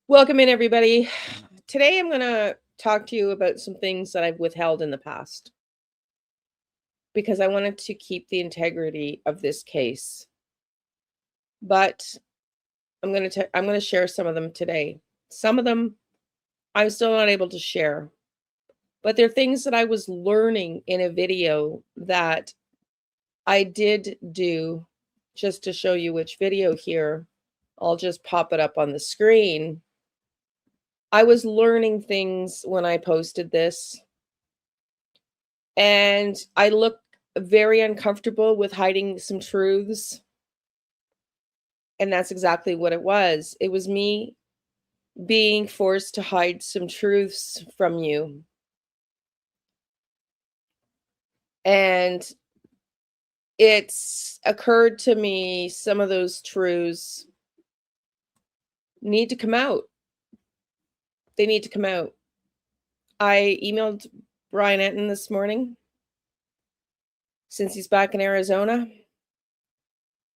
Welcome in, everybody. Today, I'm going to talk to you about some things that I've withheld in the past because I wanted to keep the integrity of this case. But I'm going to share some of them today. Some of them I'm still not able to share, but they're things that I was learning in a video that I did do. Just to show you which video here, I'll just pop it up on the screen. I was learning things when I posted this, and I look very uncomfortable with hiding some truths. And that's exactly what it was. It was me being forced to hide some truths from you. And it's occurred to me some of those truths need to come out. They need to come out. I emailed Brian Enton this morning since he's back in Arizona.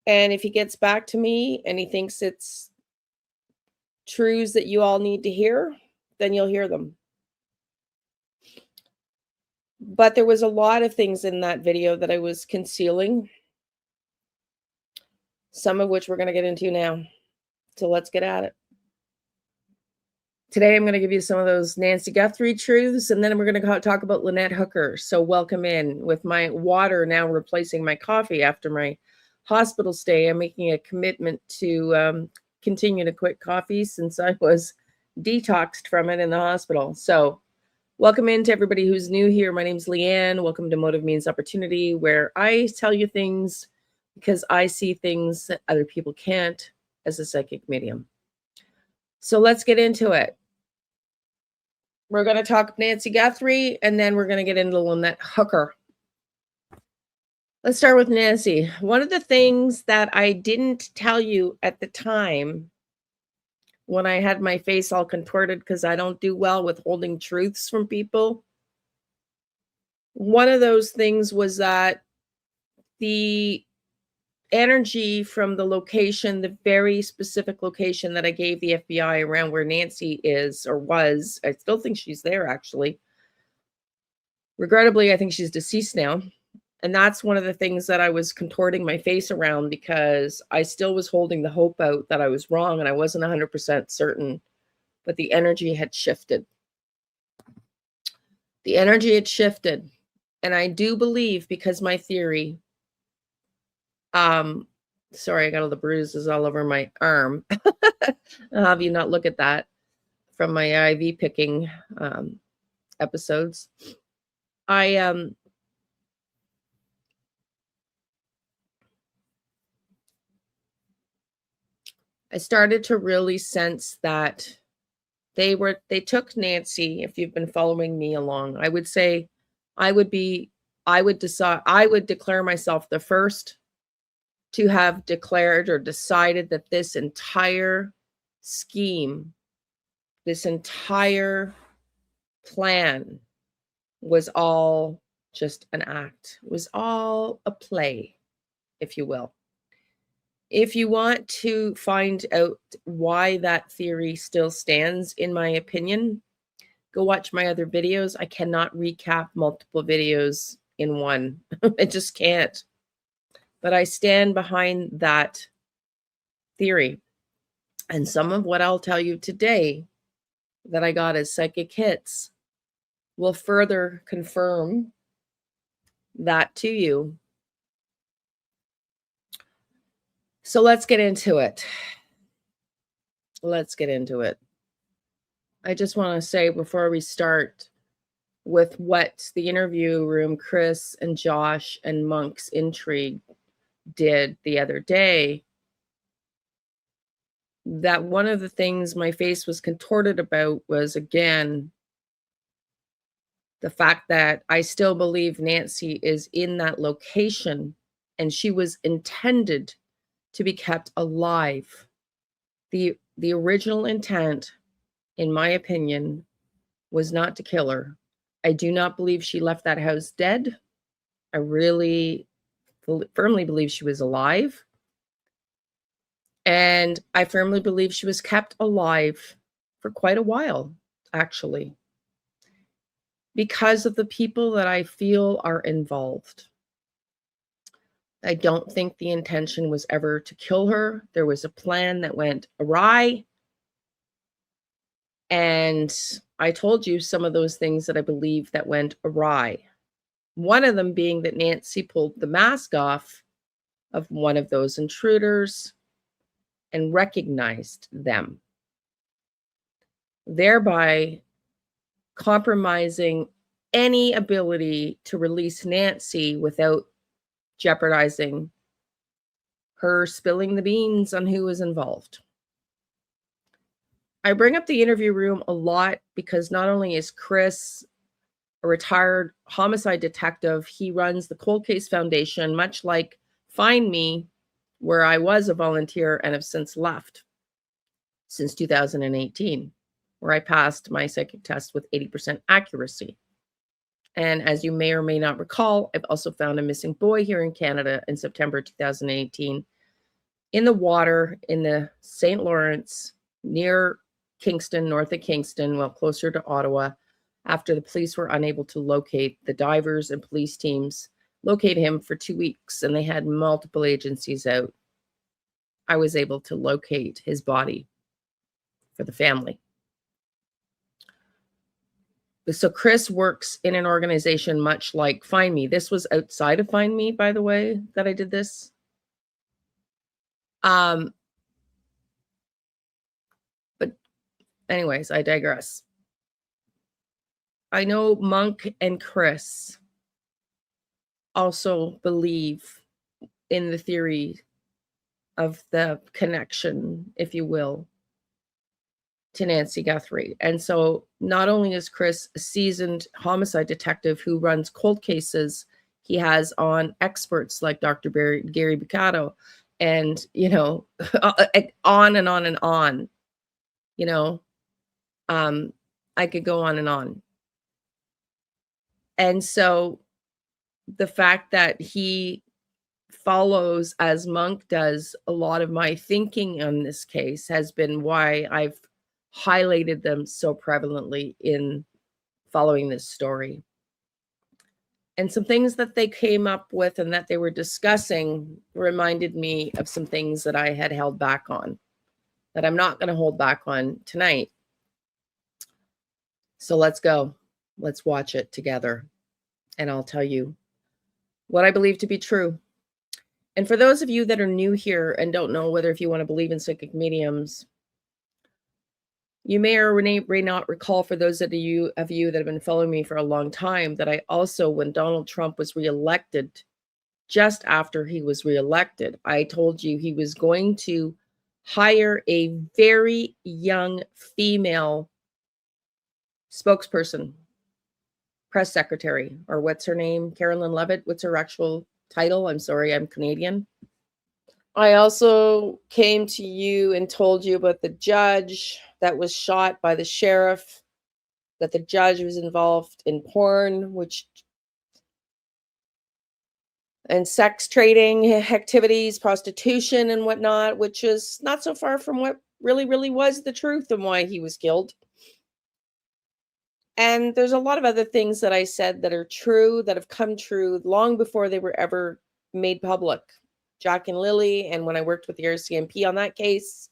And if he gets back to me and he thinks it's truths that you all need to hear, then you'll hear them. But there was a lot of things in that video that I was concealing, some of which we're going to get into now. So let's get at it. Today, I'm going to give you some of those Nancy Guthrie truths, and then we're going to talk about Lynette Hooker. So welcome in. With my water now replacing my coffee after my hospital stay, I'm making a commitment to continue to quit coffee since I was detoxed from it in the hospital. So welcome in to everybody who's new here. My name's Liane. Welcome to Motive.Means.Opportunity, where I tell you things because I see things that other people can't as a psychic medium. So let's get into it. We're going to talk Nancy Guthrie, and then we're going to get into Lynette Hooker. Let's start with Nancy. One of the things that I didn't tell you at the time when I had my face all contorted, because I don't do well with holding truths from people, one of those things was that the energy from the location, the very specific location that I gave the FBI around where Nancy is or was, I still think she's there actually. Regrettably, I think she's deceased now. And that's one of the things that I was contorting my face around because I still was holding the hope out that I was wrong and I wasn't 100% certain, but the energy had shifted. The energy had shifted. And I do believe, because my theory, sorry, I got all the bruises all over my arm. I'll have you not look at that from my IV picking episodes. I started to really sense that they took Nancy. If you've been following me along, I would say I would declare myself the first to have declared or decided that this entire scheme, this entire plan was all just an act, was all a play, if you will. If you want to find out why that theory still stands, in my opinion, go watch my other videos. I cannot recap multiple videos in one. I just can't. But I stand behind that theory. And some of what I'll tell you today that I got as psychic hits will further confirm that to you. So let's get into it. Let's get into it. I just want to say before we start with what the interview room, Chris and Josh and Monk's Intrigue did the other day, that one of the things my face was contorted about was, again, the fact that I still believe Nancy is in that location and she was intended to be kept alive. The original intent, in my opinion, was not to kill her. I do not believe she left that house dead. I really firmly believe she was alive. And I firmly believe she was kept alive for quite a while, actually, because of the people that I feel are involved. I don't think the intention was ever to kill her. There was a plan that went awry. And I told you some of those things that I believe that went awry. One of them being that Nancy pulled the mask off of one of those intruders and recognized them, thereby compromising any ability to release Nancy without jeopardizing her spilling the beans on who was involved. I bring up the interview room a lot because not only is Chris a retired homicide detective, he runs the Cold Case Foundation, much like Find Me, where I was a volunteer and have since left since 2018, where I passed my psychic test with 80% accuracy. And as you may or may not recall, I've also found a missing boy here in Canada in September 2018 in the water in the St. Lawrence near Kingston, north of Kingston, well, closer to Ottawa, after the police were unable to locate the divers and police teams, locate him for 2 weeks, and they had multiple agencies out. I was able to locate his body for the family. So Chris works in an organization much like Find Me. This was outside of Find Me, by the way, that I did this. But anyways, I digress. I know Monk and Chris also believe in the theory of the connection, if you will, to Nancy Guthrie. And so not only is Chris a seasoned homicide detective who runs cold cases, he has on experts like Dr. Gary Bucato and, on and on and on, I could go on and on. And so the fact that he follows, as Monk does, a lot of my thinking on this case has been why I've highlighted them so prevalently in following this story. And some things that they came up with and that they were discussing reminded me of some things that I had held back on, that I'm not going to hold back on tonight. So let's go. Let's watch it together. And I'll tell you what I believe to be true. And for those of you that are new here and don't know whether if you want to believe in psychic mediums, you may or may not recall, for those of you that have been following me for a long time, that I also, when Donald Trump was reelected, just after he was reelected, I told you he was going to hire a very young female spokesperson, press secretary, or what's her name? Carolyn Levitt. What's her actual title? I'm sorry, I'm Canadian. I also came to you and told you about the judge that was shot by the sheriff, that the judge was involved in porn, and sex trading activities, prostitution and whatnot, which is not so far from what really was the truth and why he was killed. And there's a lot of other things that I said that are true, that have come true long before they were ever made public. Jack and Lily, and when I worked with the RCMP on that case.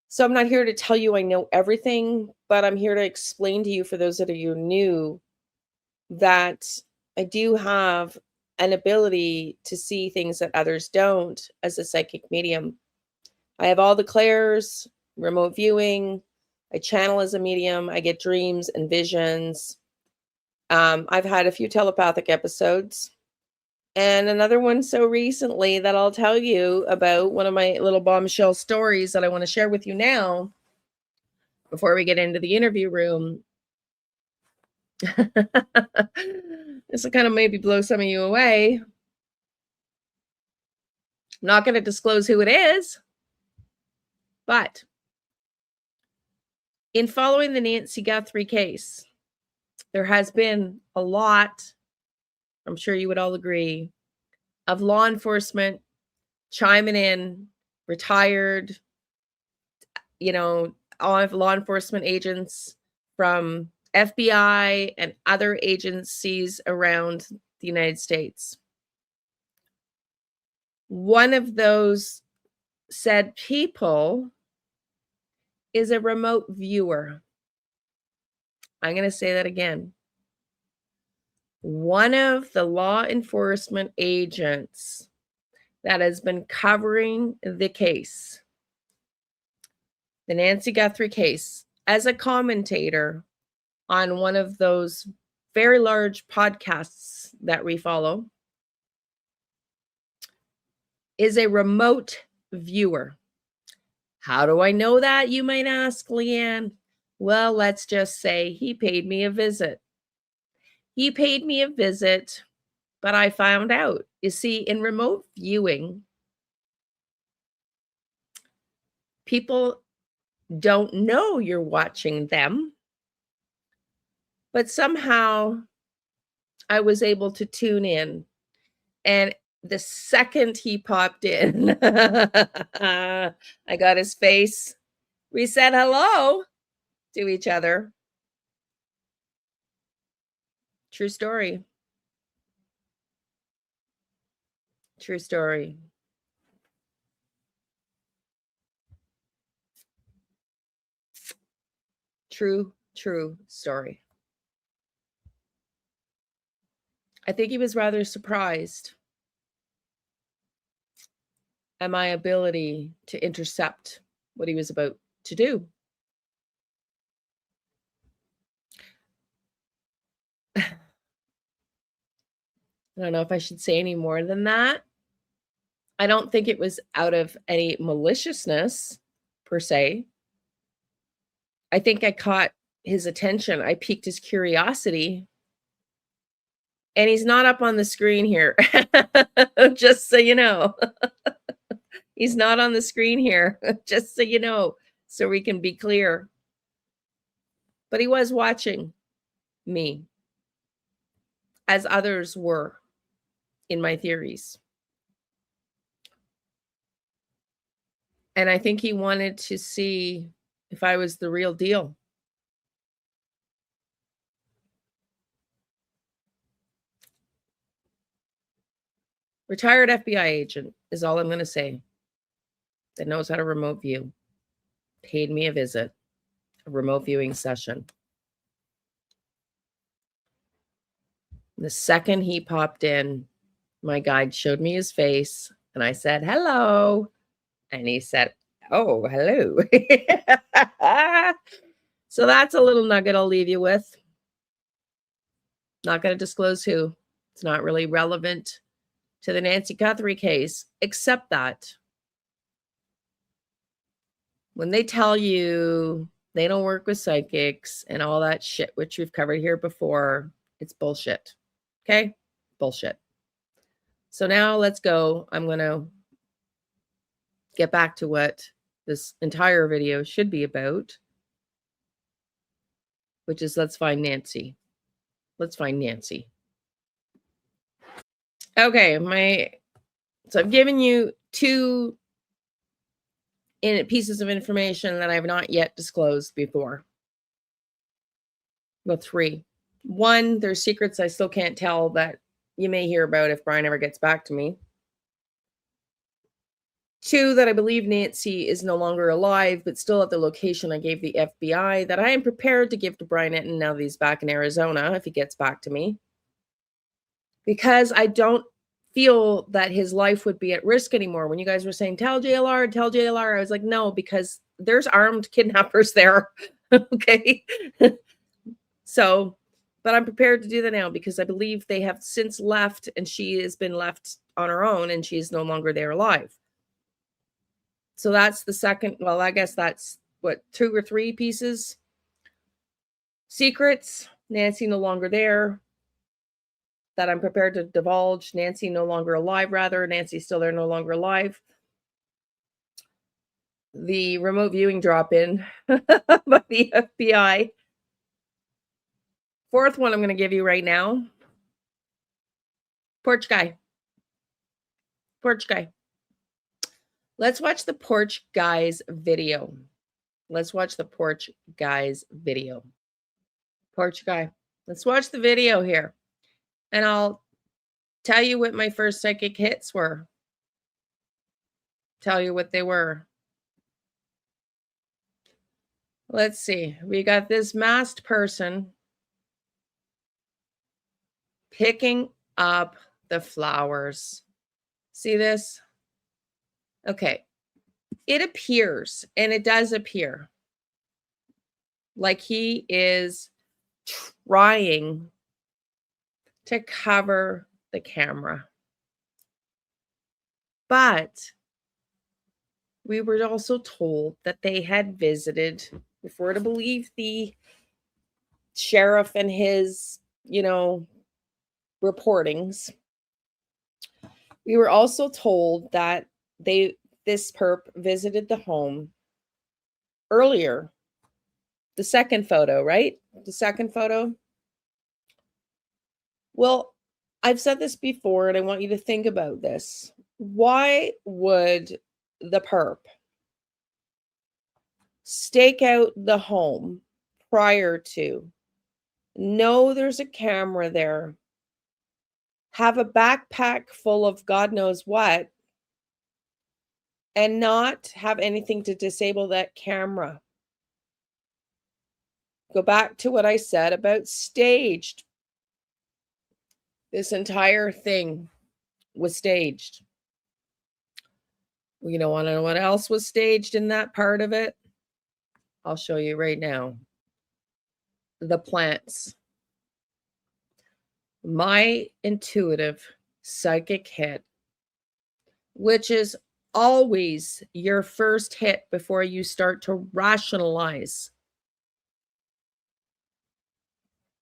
So I'm not here to tell you I know everything, but I'm here to explain to you, for those of you new, that I do have an ability to see things that others don't as a psychic medium. I have all the clairs, remote viewing, I channel as a medium, I get dreams and visions. I've had a few telepathic episodes. And another one so recently that I'll tell you about, one of my little bombshell stories that I want to share with you now before we get into the interview room. This will kind of maybe blow some of you away. I'm not going to disclose who it is, but in following the Nancy Guthrie case, there has been a lot, I'm sure you would all agree, of law enforcement chiming in, retired, law enforcement agents from FBI and other agencies around the United States. One of those said people is a remote viewer. I'm going to say that again. One of the law enforcement agents that has been covering the case, the Nancy Guthrie case, as a commentator on one of those very large podcasts that we follow, is a remote viewer. How do I know that, you might ask, Liane? Well, let's just say he paid me a visit. He paid me a visit, but I found out. You see, in remote viewing, people don't know you're watching them, but somehow I was able to tune in. And the second he popped in, I got his face. We said hello to each other. True story. True story. True story. I think he was rather surprised at my ability to intercept what he was about to do. I don't know if I should say any more than that. I don't think it was out of any maliciousness, per se. I think I caught his attention. I piqued his curiosity. And he's not up on the screen here, just so you know. He's not on the screen here, just so you know, so we can be clear. But he was watching me, as others were in my theories. And I think he wanted to see if I was the real deal. Retired FBI agent is all I'm going to say, that knows how to remote view. Paid me a visit, a remote viewing session. The second he popped in, my guide showed me his face, and I said, hello. And he said, oh, hello. So that's a little nugget I'll leave you with. Not going to disclose who. It's not really relevant to the Nancy Guthrie case, except that when they tell you they don't work with psychics and all that shit, which we've covered here before, it's bullshit. Okay? Bullshit. So now let's go. I'm going to get back to what this entire video should be about, which is let's find Nancy. Let's find Nancy. Okay, so I've given you two pieces of information that I have not yet disclosed before. Well, three. One, there's secrets I still can't tell that you may hear about if Brian ever gets back to me. Two, that I believe Nancy is no longer alive, but still at the location I gave the FBI, that I am prepared to give to Brian Etten now that he's back in Arizona if he gets back to me. Because I don't feel that his life would be at risk anymore. When you guys were saying, tell JLR, I was like, no, because there's armed kidnappers there. Okay. So, but I'm prepared to do that now because I believe they have since left and she has been left on her own and she's no longer there alive. So that's the second. Well, I guess that's what, 2 or 3 pieces. Secrets, Nancy no longer there, that I'm prepared to divulge. Nancy no longer alive, rather. Nancy's still there, no longer alive. The remote viewing drop-in by the FBI. Fourth one I'm going to give you right now. Porch guy. Porch guy. Let's watch the porch guy's video. Let's watch the porch guy's video. Porch guy. Let's watch the video here. And I'll tell you what my first psychic hits were. Tell you what they were. Let's see. We got this masked person picking up the flowers. See this? Okay. It appears, and it does appear, like he is trying to cover the camera. But we were also told that they had visited, if we're to believe the sheriff and his, reportings, we were also told that this perp visited the home earlier. The second photo, right? The second photo. Well, I've said this before, and I want you to think about this. Why would the perp stake out the home prior to, know there's a camera there, have a backpack full of God knows what, and not have anything to disable that camera? Go back to what I said about staged. This entire thing was staged. You don't want to know what else was staged in that part of it? I'll show you right now. The plants. My intuitive psychic hit, which is always your first hit before you start to rationalize,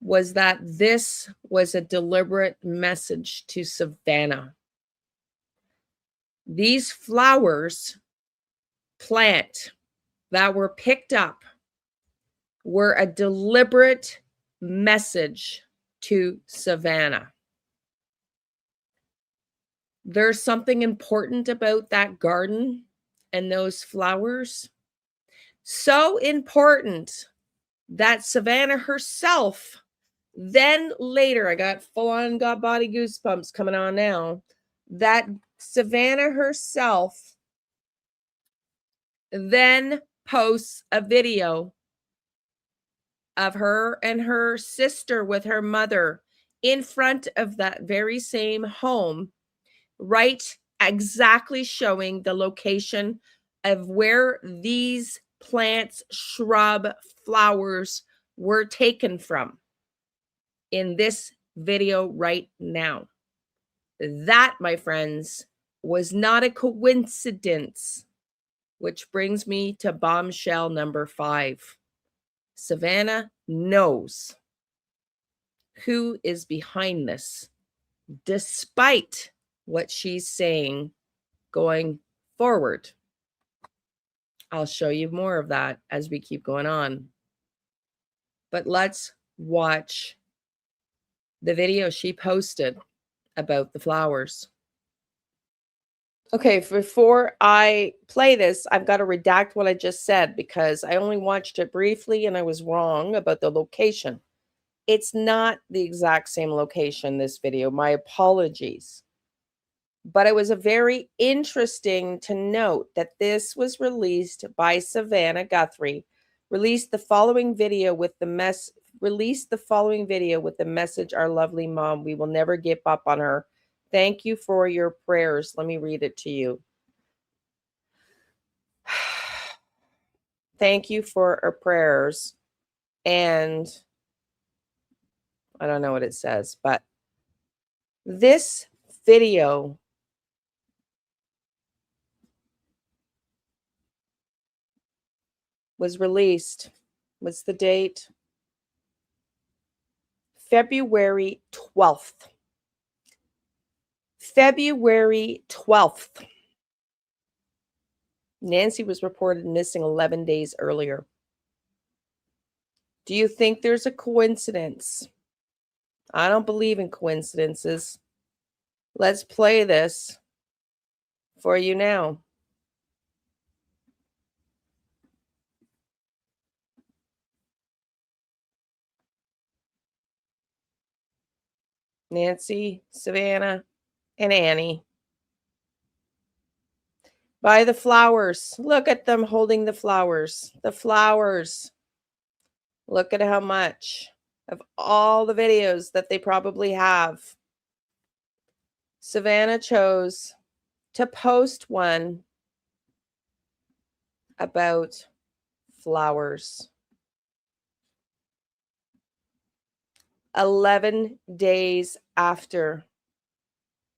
was that this was a deliberate message to Savannah. These flowers, plant, that were picked up were a deliberate message to Savannah. There's something important about that garden and those flowers. So important that Savannah herself, then later, I got got body goosebumps coming on now, that Savannah herself then posts a video of her and her sister with her mother in front of that very same home, right? Exactly showing the location of where these plants, shrub, flowers were taken from in this video right now. That, my friends, was not a coincidence, which brings me to bombshell number 5. Savannah knows who is behind this, despite what she's saying going forward. I'll show you more of that as we keep going on. But let's watch the video she posted about the flowers. Okay, before I play this, I've got to redact what I just said because I only watched it briefly and I was wrong about the location. It's not the exact same location, this video. My apologies. But it was a very interesting to note that this was released by Savannah Guthrie, released the following video with the message, our lovely mom, we will never give up on her. Thank you for your prayers. Let me read it to you. Thank you for our prayers. And I don't know what it says, but this video was released. What's the date? February 12th. February 12th. Nancy was reported missing 11 days earlier. Do you think there's a coincidence? I don't believe in coincidences. Let's play this for you now. Nancy, Savannah, and Annie. By the flowers. Look at them holding the flowers. The flowers. Look at how much of all the videos that they probably have. Savannah chose to post one about flowers. 11 days after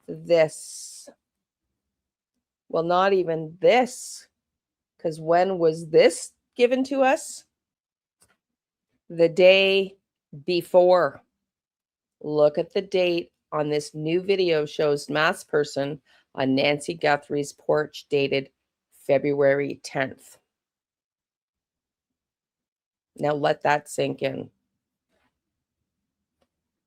this. Well, not even this, because when was this given to us? The day before. Look at the date on this new video, shows mass person on Nancy Guthrie's porch, dated February 10th. Now let that sink in.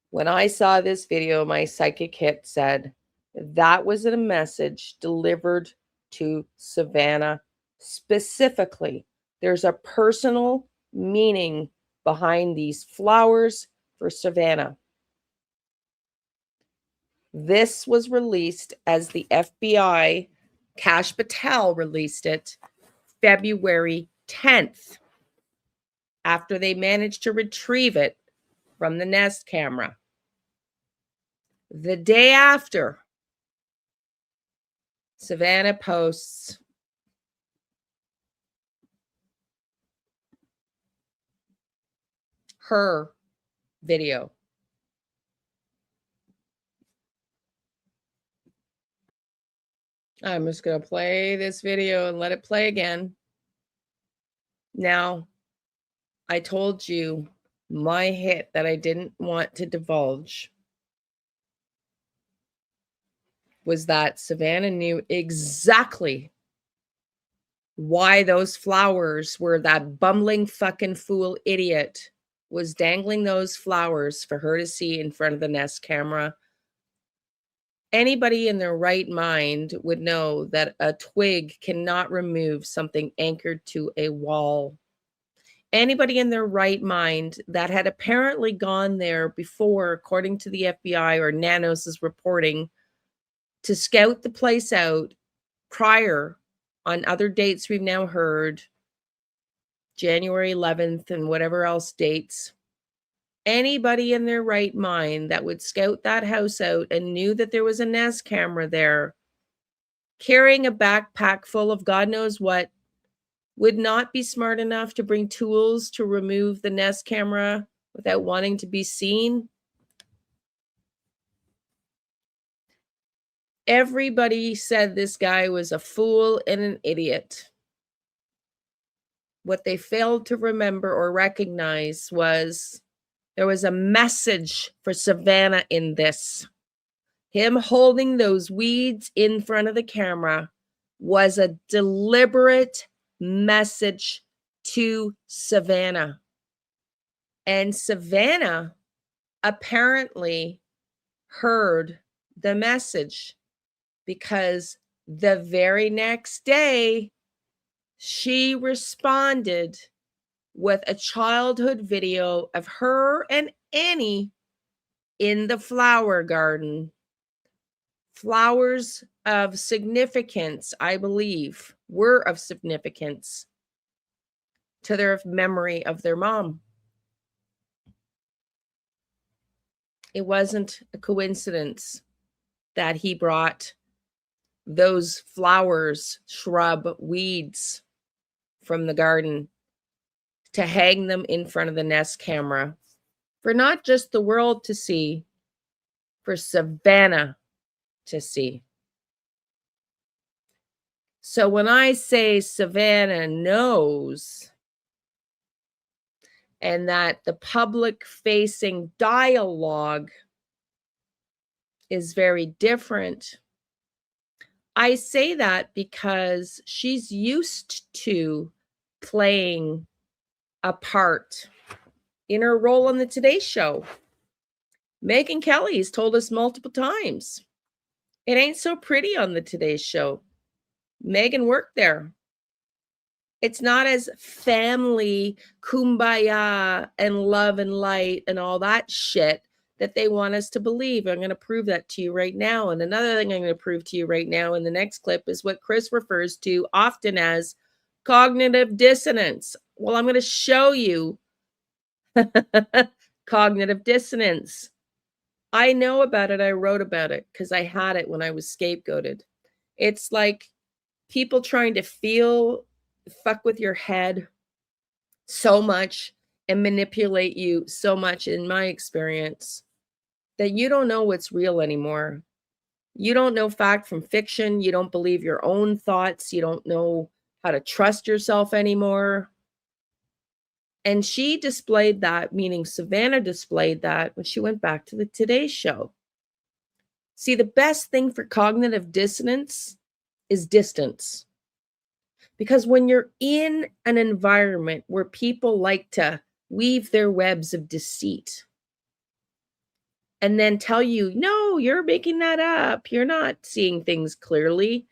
When I saw this video, my psychic hit said that was a message delivered to Savannah specifically. There's a personal meaning behind these flowers for Savannah. This was released as the FBI, Kash Patel released it February 10th, after they managed to retrieve it from the Nest camera. The day after, Savannah posts her video. I'm just going to play this video and let it play again. Now, I told you my hit that I didn't want to divulge was that Savannah knew exactly why those flowers were, that bumbling fucking fool idiot was dangling those flowers for her to see in front of the Nest camera. Anybody in their right mind would know that a twig cannot remove something anchored to a wall. Anybody in their right mind that had apparently gone there before, according to the FBI or Nanos's reporting, to scout the place out prior on other dates we've now heard, January 11th and whatever else dates. Anybody in their right mind that would scout that house out and knew that there was a Nest camera there, carrying a backpack full of God knows what, would not be smart enough to bring tools to remove the Nest camera without wanting to be seen. Everybody said this guy was a fool and an idiot. What they failed to remember or recognize was there was a message for Savannah in this. Him holding those weeds in front of the camera was a deliberate message to Savannah. And Savannah apparently heard the message, because the very next day, she responded with a childhood video of her and Annie in the flower garden. Flowers of significance, I believe, were of significance to their memory of their mom. It wasn't a coincidence that he brought those flowers, shrub, weeds from the garden to hang them in front of the Nest camera for not just the world to see, for Savannah to see. So when I say Savannah knows, and that the public-facing dialogue is very different, I say that because she's used to playing a part in her role on the Today Show. Megyn Kelly's told us multiple times, it ain't so pretty on the Today Show. Megyn worked there. It's not as family, kumbaya, and love and light and all that shit that they want us to believe. I'm going to prove that to you right now. And another thing I'm going to prove to you right now in the next clip is what Chris refers to often as cognitive dissonance. Well, I'm going to show you cognitive dissonance. I know about it. I wrote about it because I had it when I was scapegoated. It's like people trying to fuck with your head so much and manipulate you so much, in my experience, that you don't know what's real anymore. You don't know fact from fiction. You don't believe your own thoughts. You don't know how to trust yourself anymore. And she displayed that, meaning Savannah displayed that when she went back to the Today Show. See, the best thing for cognitive dissonance is distance. Because when you're in an environment where people like to weave their webs of deceit and then tell you, no, you're making that up, you're not seeing things clearly.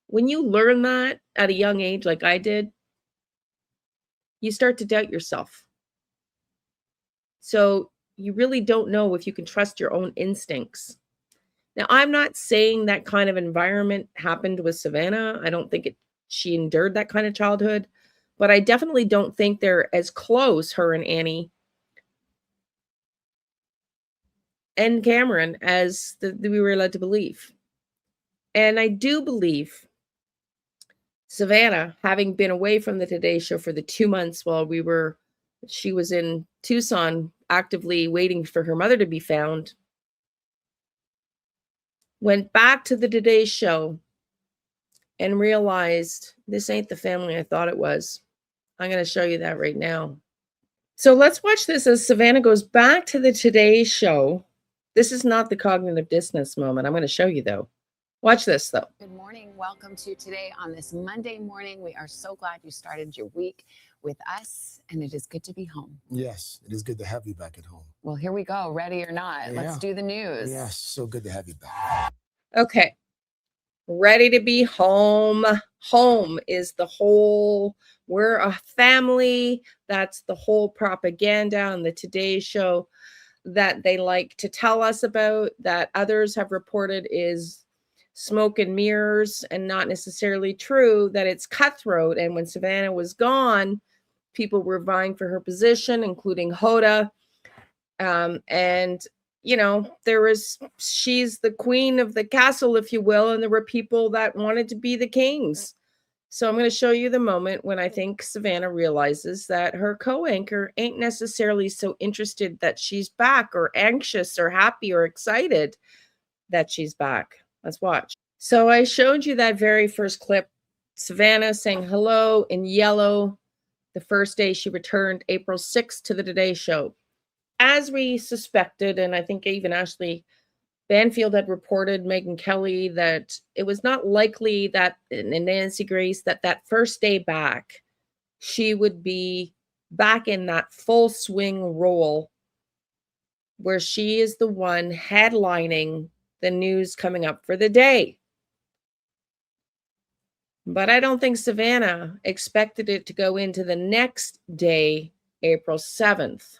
When you learn that at a young age, like I did, you start to doubt yourself. So you really don't know if you can trust your own instincts. Now, I'm not saying that kind of environment happened with Savannah. I don't think she endured that kind of childhood, but I definitely don't think they're as close, her and Annie and Cameron, as we were led to believe. And I do believe Savannah, having been away from the Today Show for the 2 months while she was in Tucson actively waiting for her mother to be found, went back to the Today Show and realized this ain't the family I thought it was. I'm going to show you that right now. So let's watch this as Savannah goes back to the Today Show. This is not the cognitive dissonance moment. I'm going to show you, though. Watch this, though. Good morning. Welcome to Today on this Monday morning. We are so glad you started your week with us, and it is good to be home. Yes, it is good to have you back at home. Well, here we go. Ready or not? Yeah. Let's do the news. Yes, so good to have you back. Okay. Ready to be home. Home is the whole, we're a family. That's the whole propaganda on the Today Show that they like to tell us about, that others have reported is smoke and mirrors and not necessarily true, that it's cutthroat. And when Savannah was gone, people were vying for her position, including Hoda. And you know, she's the queen of the castle, if you will, and there were people that wanted to be the kings. So I'm going to show you the moment when I think Savannah realizes that her co-anchor ain't necessarily so interested that she's back, or anxious or happy or excited that she's back. Let's watch. So I showed you that very first clip, Savannah saying hello in yellow the first day she returned, April 6th, to the Today Show. As we suspected, and I think even Ashley Banfield had reported, Megyn Kelly, that it was not likely that, and Nancy Grace, that first day back, she would be back in that full swing role where she is the one headlining the news coming up for the day. But I don't think Savannah expected it to go into the next day, April 7th.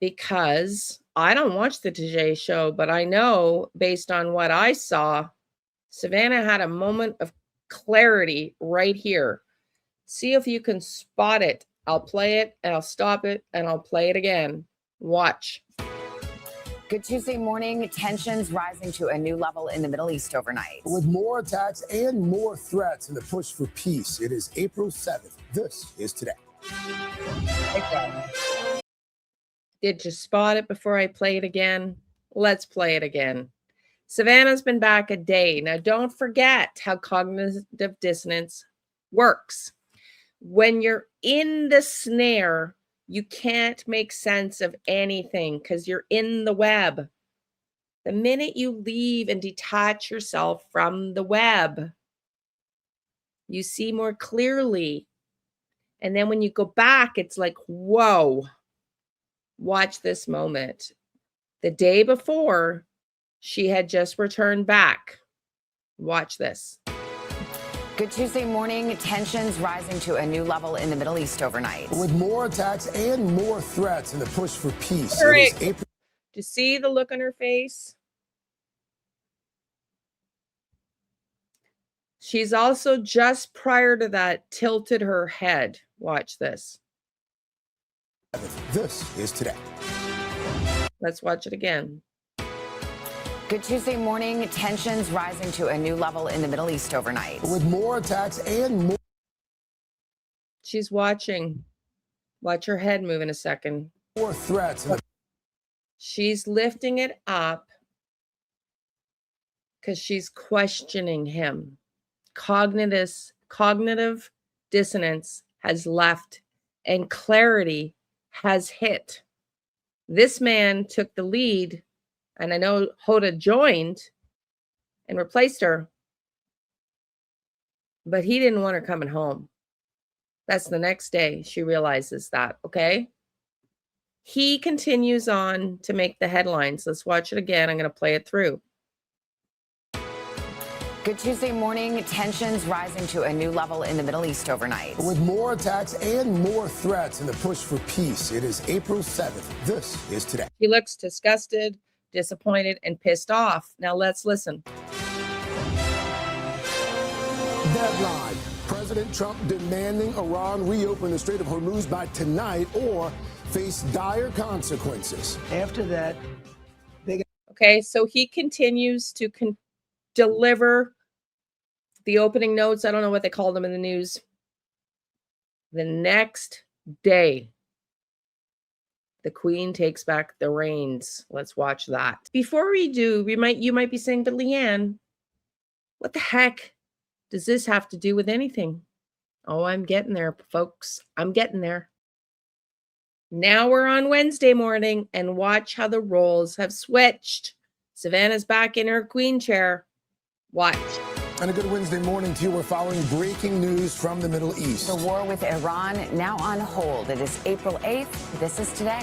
Because I don't watch the Today Show, but I know based on what I saw, Savannah had a moment of clarity right here. See if you can spot it. I'll play it and I'll stop it and I'll play it again. Watch. Good Tuesday morning. Tensions rising to a new level in the Middle East overnight. With more attacks and more threats in the push for peace, it is April 7th. This is Today. Did you spot it before I play it again? Let's play it again. Savannah's been back a day. Now, don't forget how cognitive dissonance works. When you're in the snare, you can't make sense of anything because you're in the web. The minute you leave and detach yourself from the web, you see more clearly. And then when you go back, it's like, whoa. Watch this moment. The day before, she had just returned back. Watch this. Good Tuesday morning. Tensions rising to a new level in the Middle East overnight. With more attacks and more threats in the push for peace, it is April. Do you see the look on her face? She's also just prior to that tilted her head. Watch this. This is today. Let's watch it again. Good Tuesday morning. Tensions rising to a new level in the Middle East overnight. With more attacks and more. She's watching. Watch her head move in a second. More threats. She's lifting it up because she's questioning him. Cognitive dissonance has left and clarity has hit. This man took the lead, and I know Hoda joined and replaced her, but he didn't want her coming home. That's the next day she realizes that, okay? He continues on to make the headlines. Let's watch it again. I'm going to play it through. Good Tuesday morning. Tensions rising to a new level in the Middle East overnight. With more attacks and more threats in the push for peace, it is April 7th. This is today. He looks disgusted, disappointed, and pissed off. Now let's listen. Deadline. President Trump demanding Iran reopen the Strait of Hormuz by tonight or face dire consequences. After that, Okay, so he continues to deliver the opening notes. I don't know what they call them in the news. The next day, the Queen takes back the reins. Let's watch that. Before we do, you might be saying, but Liane, what the heck does this have to do with anything? Oh, I'm getting there, folks. I'm getting there. Now we're on Wednesday morning, and watch how the roles have switched. Savannah's back in her queen chair. Watch. And a good Wednesday morning to you. We're following breaking news from the Middle East. The war with Iran now on hold. It is April 8th. This is today.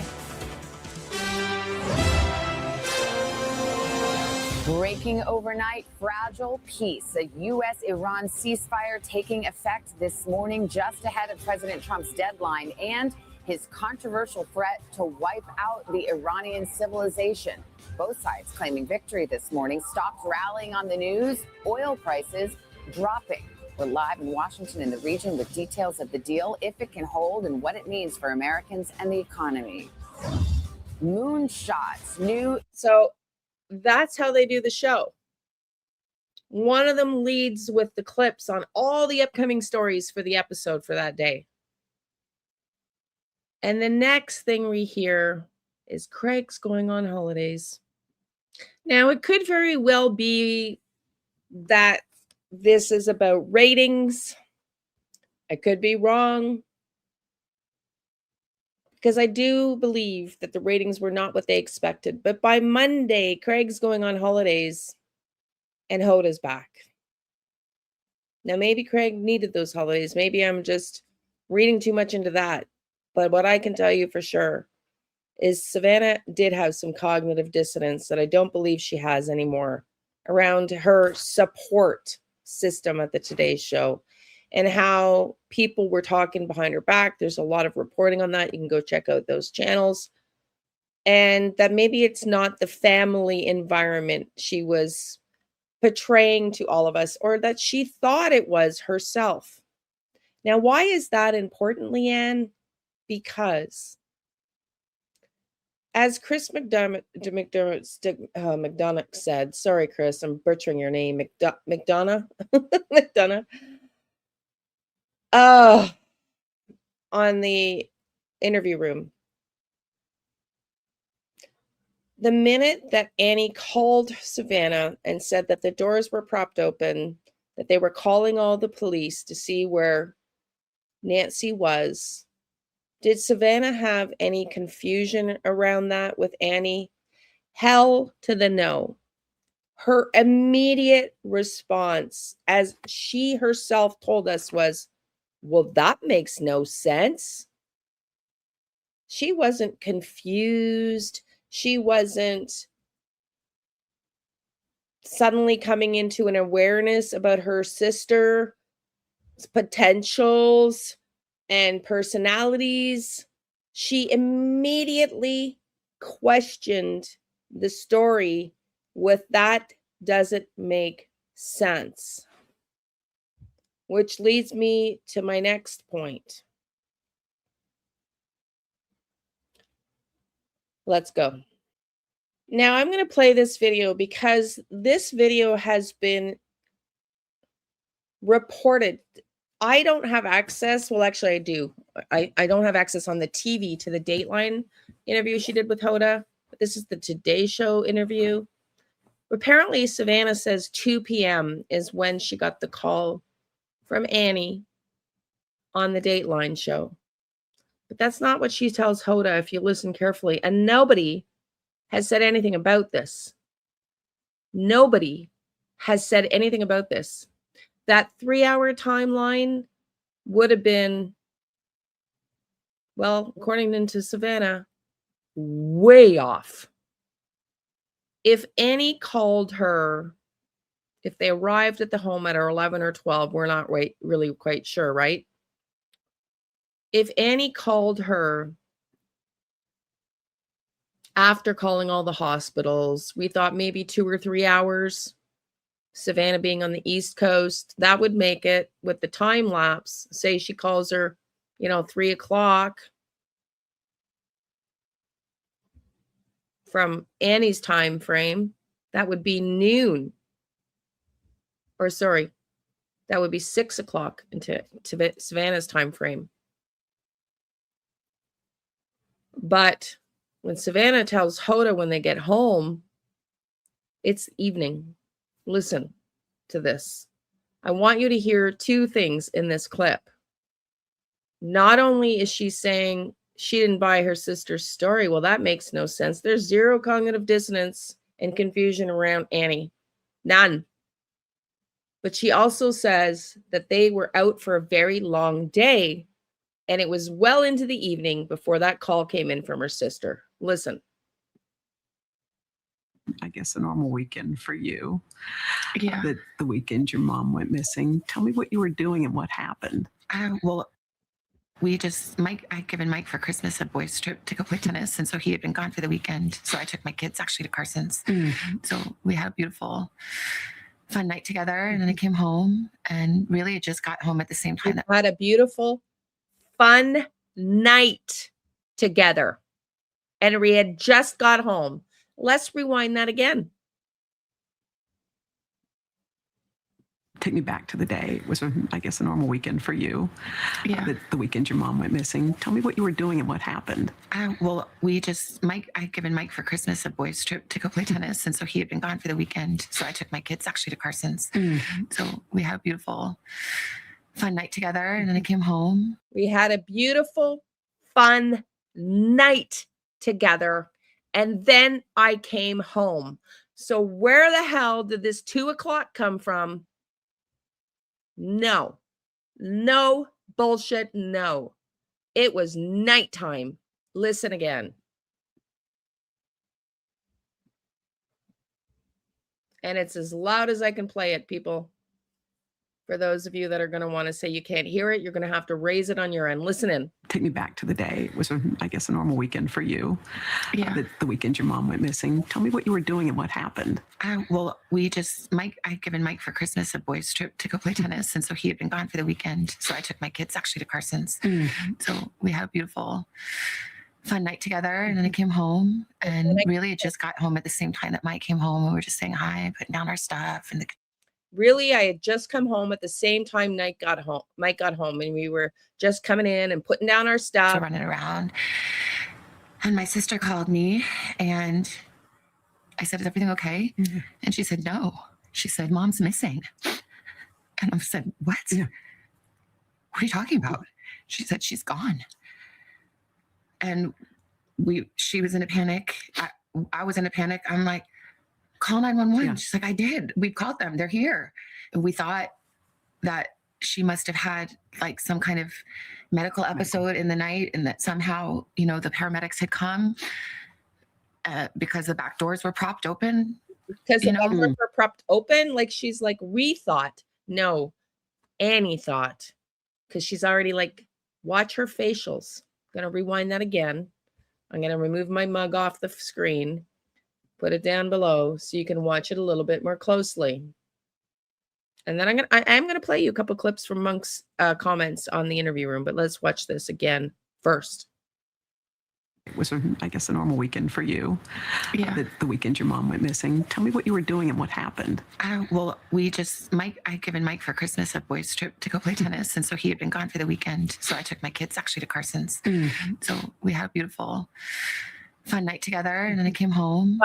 Breaking overnight, fragile peace. A U.S.-Iran ceasefire taking effect this morning just ahead of President Trump's deadline and his controversial threat to wipe out the Iranian civilization. Both sides claiming victory this morning. Stocks rallying on the news. Oil prices dropping. We're live in Washington in the region with details of the deal, if it can hold, and what it means for Americans and the economy. Moonshots. New. So that's how they do the show. One of them leads with the clips on all the upcoming stories for the episode for that day. And the next thing we hear is Craig's going on holidays. Now, it could very well be that this is about ratings. I could be wrong, because I do believe that the ratings were not what they expected. But by Monday, Craig's going on holidays and Hoda's back. Now, maybe Craig needed those holidays. Maybe I'm just reading too much into that. But what I can tell you for sure is Savannah did have some cognitive dissonance that I don't believe she has anymore around her support system at the Today Show and how people were talking behind her back. There's a lot of reporting on that. You can go check out those channels. And that maybe it's not the family environment she was portraying to all of us, or that she thought it was herself. Now, why is that important, Liane? Because as Chris McDonough said, sorry, Chris, I'm butchering your name, McDonough, on the interview room. The minute that Annie called Savannah and said that the doors were propped open, that they were calling all the police to see where Nancy was, did Savannah have any confusion around that with Annie? Hell to the no. Her immediate response, as she herself told us, was, well, that makes no sense. She wasn't confused. She wasn't suddenly coming into an awareness about her sister's potentials and personalities. She immediately questioned the story with that doesn't make sense. Which leads me to my next point. Let's go. Now I'm going to play this video because this video has been reported. I don't have access. Well, actually, I do. I don't have access on the TV to the Dateline interview she did with Hoda. But this is the Today Show interview. Apparently, Savannah says 2 p.m. is when she got the call from Annie on the Dateline show. But that's not what she tells Hoda if you listen carefully. And nobody has said anything about this. Nobody has said anything about this. That 3-hour timeline would have been, well, according to Savannah, way off. If Annie called her, if they arrived at the home at 11 or 12, we're not really quite sure, right? If Annie called her after calling all the hospitals, we thought maybe 2 or 3 hours. Savannah being on the East Coast, that would make it with the time lapse. Say she calls her, 3 o'clock from Annie's time frame. That would be noon. Or sorry, that would be 6 o'clock into Savannah's time frame. But when Savannah tells Hoda when they get home, it's evening. Listen to this. I want you to hear 2 things in this clip. Not only is she saying she didn't buy her sister's story. Well, that makes no sense. There's zero cognitive dissonance and confusion around Annie. None. But she also says that they were out for a very long day, and it was well into the evening before that call came in from her sister. Listen. I guess a normal weekend for you. Yeah. The weekend your mom went missing. Tell me what you were doing and what happened. Well, Mike, I'd given Mike for Christmas a boys trip to go play tennis. And so he had been gone for the weekend. So I took my kids actually to Carson's. Mm-hmm. So we had a beautiful, fun night together. And then I came home and really I just got home at the same time. We had a beautiful, fun night together. And we had just got home. Let's rewind that again. Take me back to the day. It was, I guess, a normal weekend for you. Yeah. The weekend your mom went missing. Tell me what you were doing and what happened. Mike, I'd given Mike for Christmas a boys trip to go play tennis. And so he had been gone for the weekend. So I took my kids actually to Carson's. Mm-hmm. So we had a beautiful, fun night together. And then I came home. We had a beautiful, fun night together. And then I came home. So where the hell did this 2 o'clock come from? No bullshit. No, it was nighttime. Listen again. And it's as loud as I can play it, people. For those of you that are going to want to say you can't hear it, you're going to have to raise it on your end. Listen in. Take me back to the day. It was, I guess, a normal weekend for you. Yeah. The weekend your mom went missing. Tell me what you were doing and what happened. I'd given Mike for Christmas a boys trip to go play tennis. And so he had been gone for the weekend. So I took my kids actually to Carson's. Mm-hmm. So we had a beautiful, fun night together. And then I came home and really I just got home at the same time that Mike came home. We were just saying hi, putting down our stuff. And Really, I had just come home at the same time Mike got home, and we were just coming in and putting down our stuff. So running around. And my sister called me and I said, "Is everything okay?" Mm-hmm. And she said, "No." She said, "Mom's missing." And I said, "What? Yeah. What are you talking about?" She said, "She's gone." And she was in a panic. I was in a panic. I'm like, "Call 911. Yeah. She's like, "I did. We called them. They're here." And we thought that she must have had like some kind of medical episode in the night and that somehow, the paramedics had come because the back doors were propped open. Because the back doors were propped open? Like she's like, we thought. No, Annie thought. Because she's already like, watch her facials. I'm going to rewind that again. I'm going to remove my mug off the screen. Put it down below so you can watch it a little bit more closely. And then I'm gonna play you a couple clips from Monk's comments on the interview room, but let's watch this again first. It was, I guess, a normal weekend for you. Yeah. The weekend your mom went missing. Tell me what you were doing and what happened. Well, I had given Mike for Christmas a boys trip to go play tennis. And so he had been gone for the weekend. So I took my kids actually to Carson's. So we had a beautiful, fun night together. And then I came home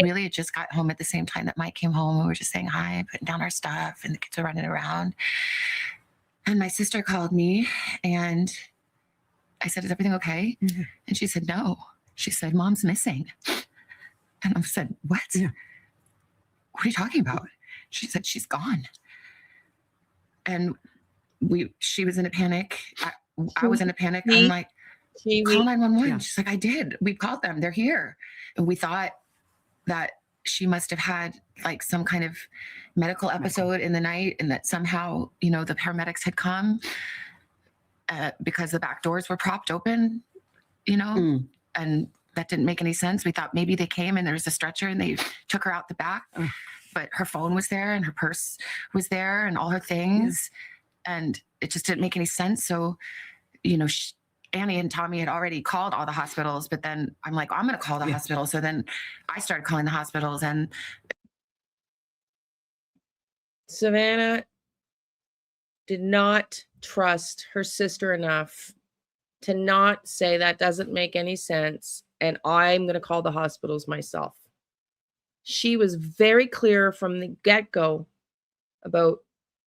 really it just got home at the same time that Mike came home. We were just saying hi, putting down our stuff, and the kids were running around. And my sister called me and I said, "Is everything okay?" Mm-hmm. And she said, "No." She said, "Mom's missing." And I said, "What? Yeah. What are you talking about?" She said, "She's gone." And she was in a panic. I was in a panic. I'm like, "Call 911." Yeah. She's like, "I did. We called them. They're here." And we thought that she must have had like some kind of medical episode in the night, and that somehow, the paramedics had come because the back doors were propped open, and that didn't make any sense. We thought maybe they came and there was a stretcher and they took her out the back, but her phone was there and her purse was there and all her things. Yeah. And it just didn't make any sense. So, Annie and Tommy had already called all the hospitals, but then I'm like, I'm going to call the hospital. So then I started calling the hospitals, and Savannah did not trust her sister enough to not say that doesn't make any sense, and I'm going to call the hospitals myself. She was very clear from the get-go about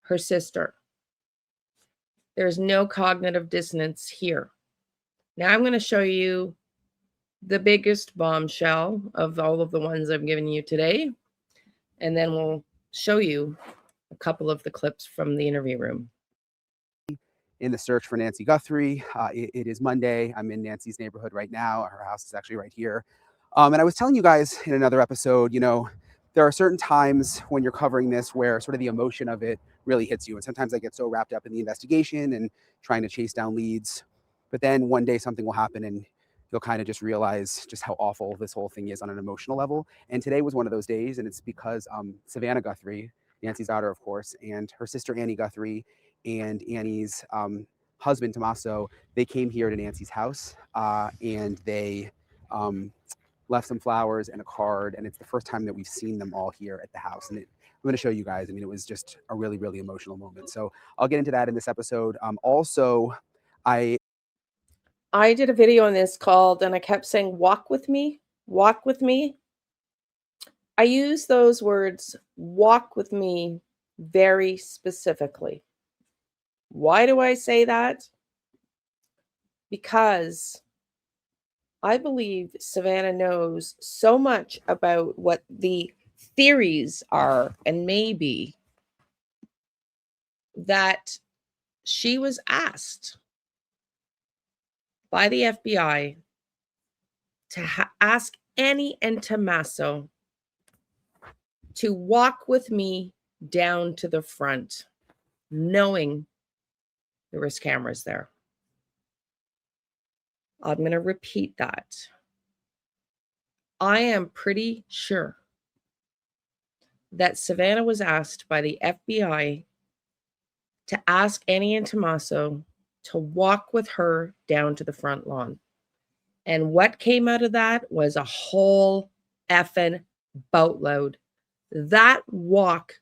her sister. There's no cognitive dissonance here. Now I'm going to show you the biggest bombshell of all of the ones I've given you today, and then we'll show you a couple of the clips from the interview room. In the search for Nancy Guthrie. It is Monday. I'm in Nancy's neighborhood right now. Her house is actually right here. And I was telling you guys in another episode, there are certain times when you're covering this where sort of the emotion of it really hits you. And sometimes I get so wrapped up in the investigation and trying to chase down leads. But then one day something will happen and you'll kind of just realize just how awful this whole thing is on an emotional level. And today was one of those days. And it's because Savannah Guthrie, Nancy's daughter, of course, and her sister Annie Guthrie, and Annie's husband, Tommaso, they came here to Nancy's house and they left some flowers and a card. And it's the first time that we've seen them all here at the house. And I'm going to show you guys. I mean, it was just a really, really emotional moment. So I'll get into that in this episode. Also, I did a video on this called, and I kept saying, walk with me, walk with me. I use those words, walk with me, very specifically. Why do I say that? Because I believe Savannah knows so much about what the theories are and maybe that she was asked by the FBI to ask Annie and Tommaso to walk with me down to the front, knowing there was cameras there. I'm going to repeat that. I am pretty sure that Savannah was asked by the FBI to ask Annie and Tommaso to walk with her down to the front lawn. And what came out of that was a whole effing boatload. That walk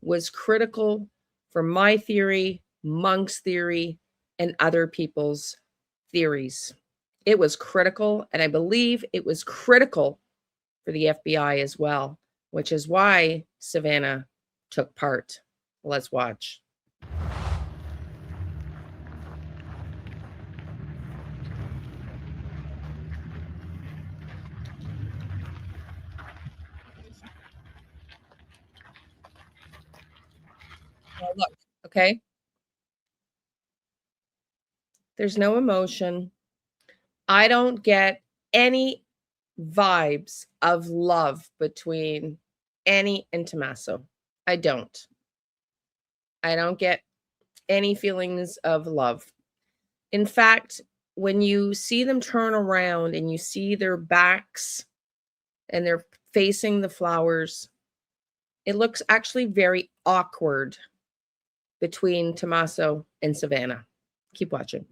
was critical for my theory, Monk's theory, and other people's theories. It was critical, and I believe it was critical for the FBI as well, which is why Savannah took part. Let's watch. Now look, okay? There's no emotion. I don't get any vibes of love between Annie and Tommaso. I don't get any feelings of love. In fact, when you see them turn around and you see their backs and their facing the flowers. It looks actually very awkward between Tommaso and Savannah. Keep watching.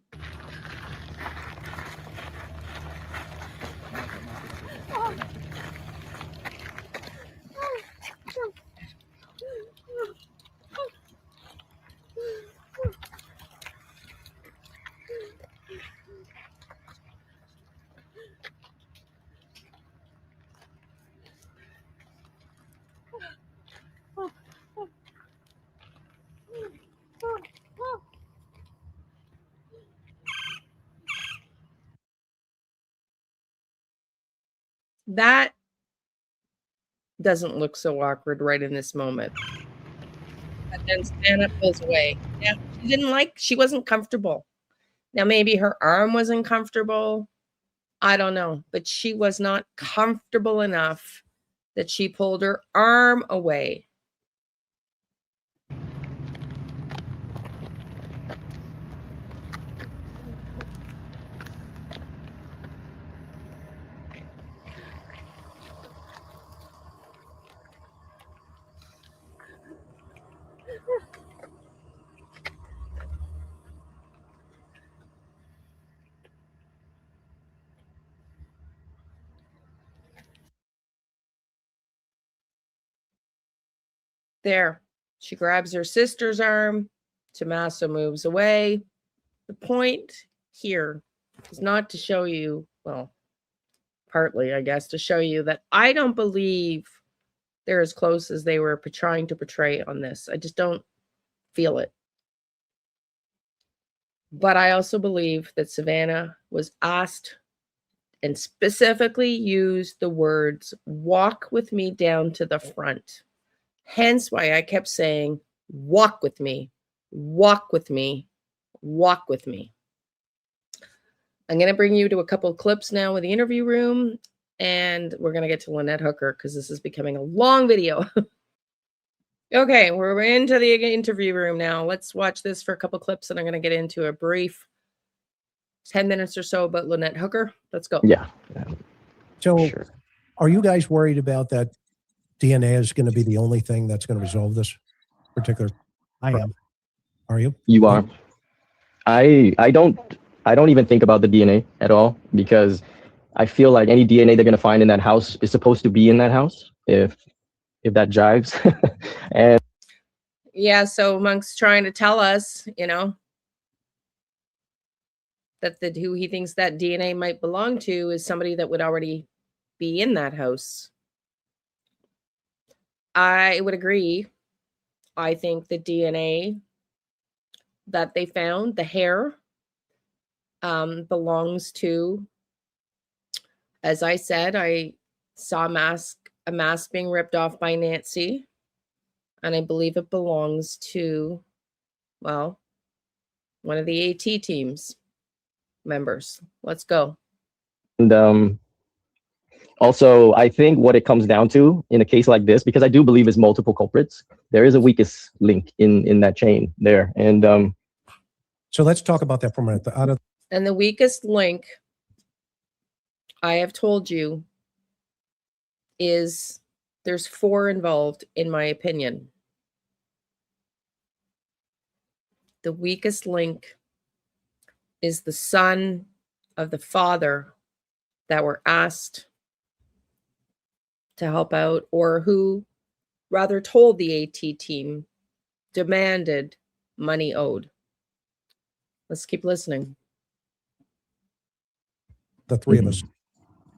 That doesn't look so awkward right in this moment. But then Savannah pulls away. Yeah, she wasn't comfortable. Now, maybe her arm wasn't comfortable. I don't know. But she was not comfortable enough that she pulled her arm away. There, she grabs her sister's arm. Tommaso moves away. The point here is not to show you, well, partly, I guess, to show you that I don't believe they're as close as they were trying to portray on this. I just don't feel it. But I also believe that Savannah was asked and specifically used the words, walk with me down to the front. Hence why I kept saying, walk with me, walk with me, walk with me. I'm going to bring you to a couple of clips now with the interview room, and we're going to get to Lynette Hooker because this is becoming a long video. Okay, we're into the interview room now. Let's watch this for a couple of clips, and I'm going to get into a brief 10 minutes or so about Lynette Hooker. Let's go. Yeah. So Sure. are you guys worried about that DNA is going to be the only thing that's going to resolve this particular? I am. Are you? You are. I don't even think about the DNA at all, because I feel like any DNA they're going to find in that house is supposed to be in that house, if that jives. And yeah, so Monk's trying to tell us, you know, that who he thinks that DNA might belong to is somebody that would already be in that house. I would agree. I think the DNA that they found, the hair, belongs to, as I said, I saw a mask being ripped off by Nancy, and I believe it belongs to, well, one of the AT team's members. Let's go. And also, I think what it comes down to in a case like this, because I do believe it's multiple culprits, there is a weakest link in that chain there. And so let's talk about that for a minute. And the weakest link, I have told you, is there's 4 involved, in my opinion. The weakest link is the son of the father that were asked to help out, or who rather told the AT team demanded money owed. Let's keep listening. The 3 of us.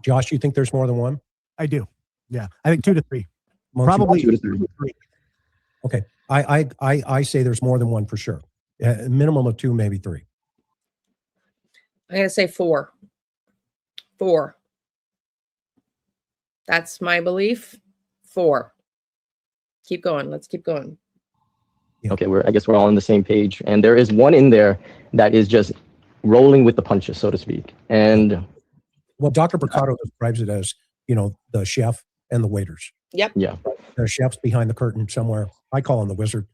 Josh, you think there's more than one? I do. Yeah. I think 2 to 3. Probably 2 to 3. 3. Okay. I say there's more than one for sure. A minimum of 2, maybe 3. I'm going to say 4. 4. That's my belief. 4. Keep going. Let's keep going. Okay, I guess we're all on the same page. And there is one in there that is just rolling with the punches, so to speak. And well, Dr. Mercado describes it as, you know, the chef and the waiters. Yep. Yeah. There are chefs behind the curtain somewhere. I call him the wizard.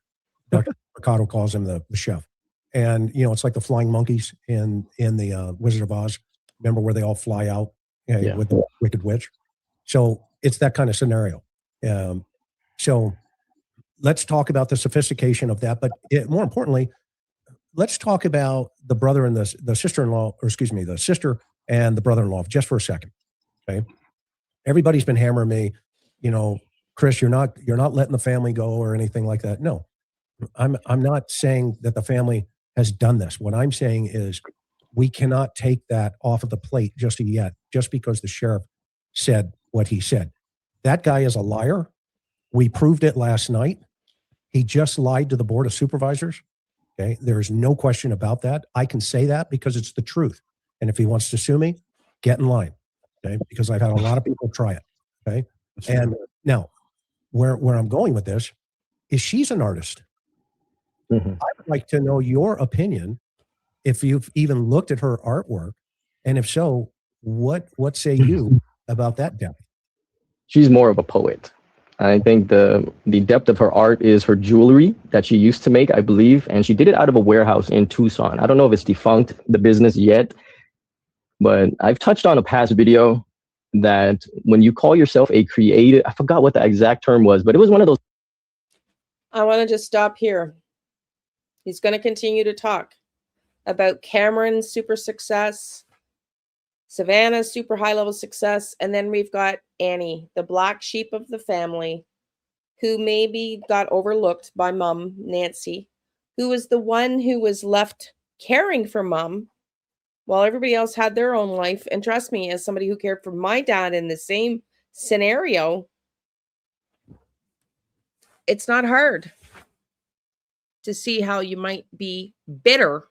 Dr. Mercado calls him the chef. And, you know, it's like the flying monkeys in the Wizard of Oz. Remember where they all fly out with the Wicked Witch? So it's that kind of scenario. So let's talk about the sophistication of that. But more importantly, let's talk about the brother and the sister-in-law, or excuse me, the sister and the brother-in-law just for a second. Okay. Everybody's been hammering me, Chris, you're not letting the family go or anything like that. No, I'm not saying that the family has done this. What I'm saying is we cannot take that off of the plate just yet, just because the sheriff said what he said. That guy is a liar. We proved it last night. He just lied to the Board of Supervisors. Okay. There is no question about that. I can say that because it's the truth. And if he wants to sue me, get in line. Okay. Because I've had a lot of people try it. Okay. And now where I'm going with this is she's an artist. Mhm. I'd like to know your opinion, if you've even looked at her artwork, and if so, what say you about that depth? She's more of a poet. I think the depth of her art is her jewelry that she used to make, I believe, and she did it out of a warehouse in Tucson. I don't know if it's defunct, the business, yet, but I've touched on a past video that when you call yourself a creative, I forgot what the exact term was, but it was one of those. I want to just stop here. He's going to continue to talk about Cameron's super success, Savannah's super high level success, and then we've got Annie, the black sheep of the family, who maybe got overlooked by mom, Nancy, who was the one who was left caring for mom while everybody else had their own life. And trust me, as somebody who cared for my dad in the same scenario, it's not hard to see how you might be bitter,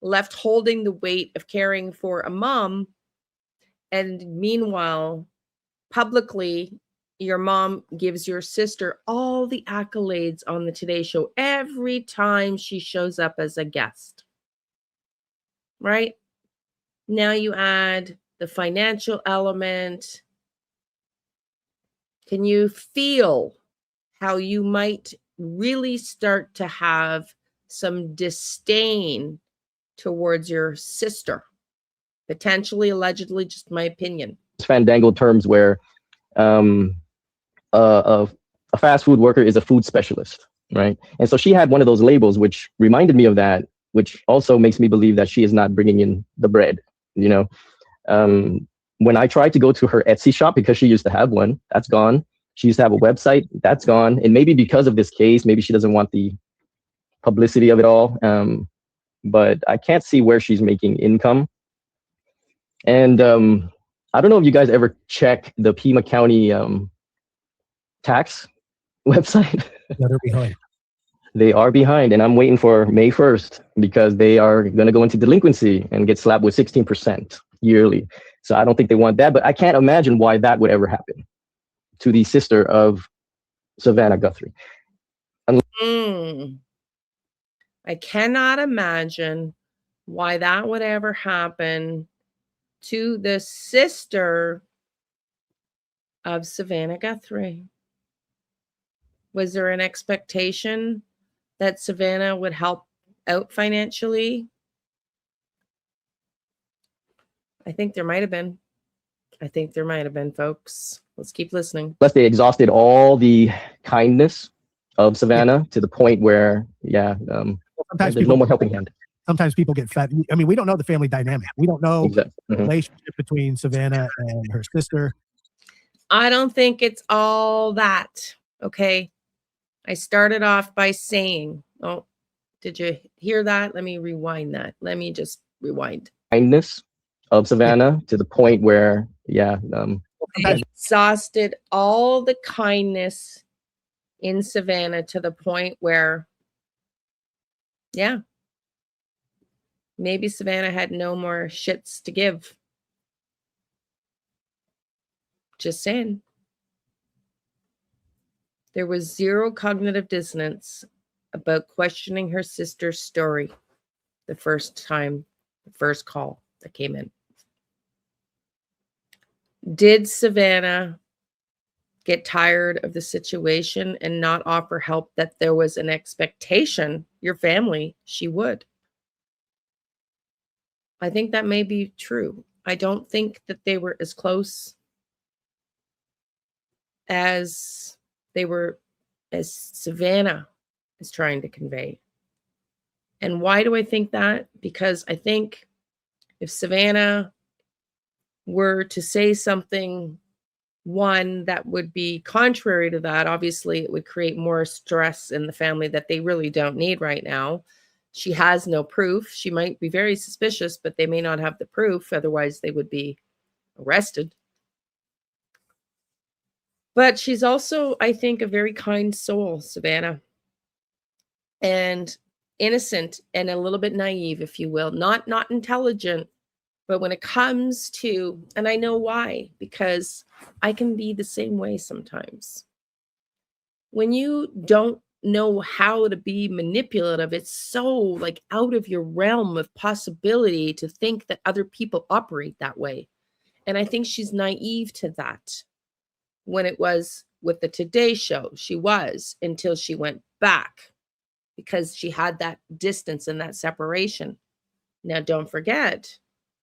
left holding the weight of caring for a mom. And meanwhile, publicly, your mom gives your sister all the accolades on the Today Show every time she shows up as a guest. Right? Now you add the financial element. Can you feel how you might really start to have some disdain towards your sister? Potentially, allegedly, just my opinion. Fandangled terms where a fast food worker is a food specialist, right? And so she had one of those labels, which reminded me of that, which also makes me believe that she is not bringing in the bread, When I tried to go to her Etsy shop, because she used to have one, that's gone. She used to have a website, that's gone. And maybe because of this case, maybe she doesn't want the publicity of it all. But I can't see where she's making income. And I don't know if you guys ever check the Pima County tax website. Yeah, they're behind. They are behind, and I'm waiting for May 1st because they are going to go into delinquency and get slapped with 16% yearly. So I don't think they want that, but I can't imagine why that would ever happen to the sister of Savannah Guthrie. I cannot imagine why that would ever happen to the sister of Savannah Guthrie. Was there an expectation that Savannah would help out financially? I think there might have been. Folks. Let's keep listening. Unless they exhausted all the kindness of Savannah to the point where, there's no more helping hand. Sometimes people get fed. I mean, we don't know the family dynamic. We don't know Exactly. the relationship between Savannah and her sister. I don't think it's all that. Okay. I started off by saying, oh, did you hear that? Let me rewind that. Let me just rewind. Kindness of Savannah to the point where, they exhausted all the kindness in Savannah to the point where, maybe Savannah had no more shits to give. Just saying. There was zero cognitive dissonance about questioning her sister's story the first call that came in. Did Savannah get tired of the situation and not offer help that there was an expectation, your family, she would? I think that may be true. I don't think that they were as close as Savannah is trying to convey. And why do I think that? Because I think if Savannah were to say something, one that would be contrary to that, obviously it would create more stress in the family that they really don't need right now. She has no proof. She might be very suspicious, but they may not have the proof. Otherwise, they would be arrested. But she's also, I think, a very kind soul, Savannah, and innocent and a little bit naive, if you will, not intelligent. But when it comes to, and I know why, because I can be the same way sometimes. When you don't know how to be manipulative, it's so like out of your realm of possibility to think that other people operate that way. And I think she's naive to that. When it was with the Today Show, she was, until she went back because she had that distance and that separation. Now, don't forget,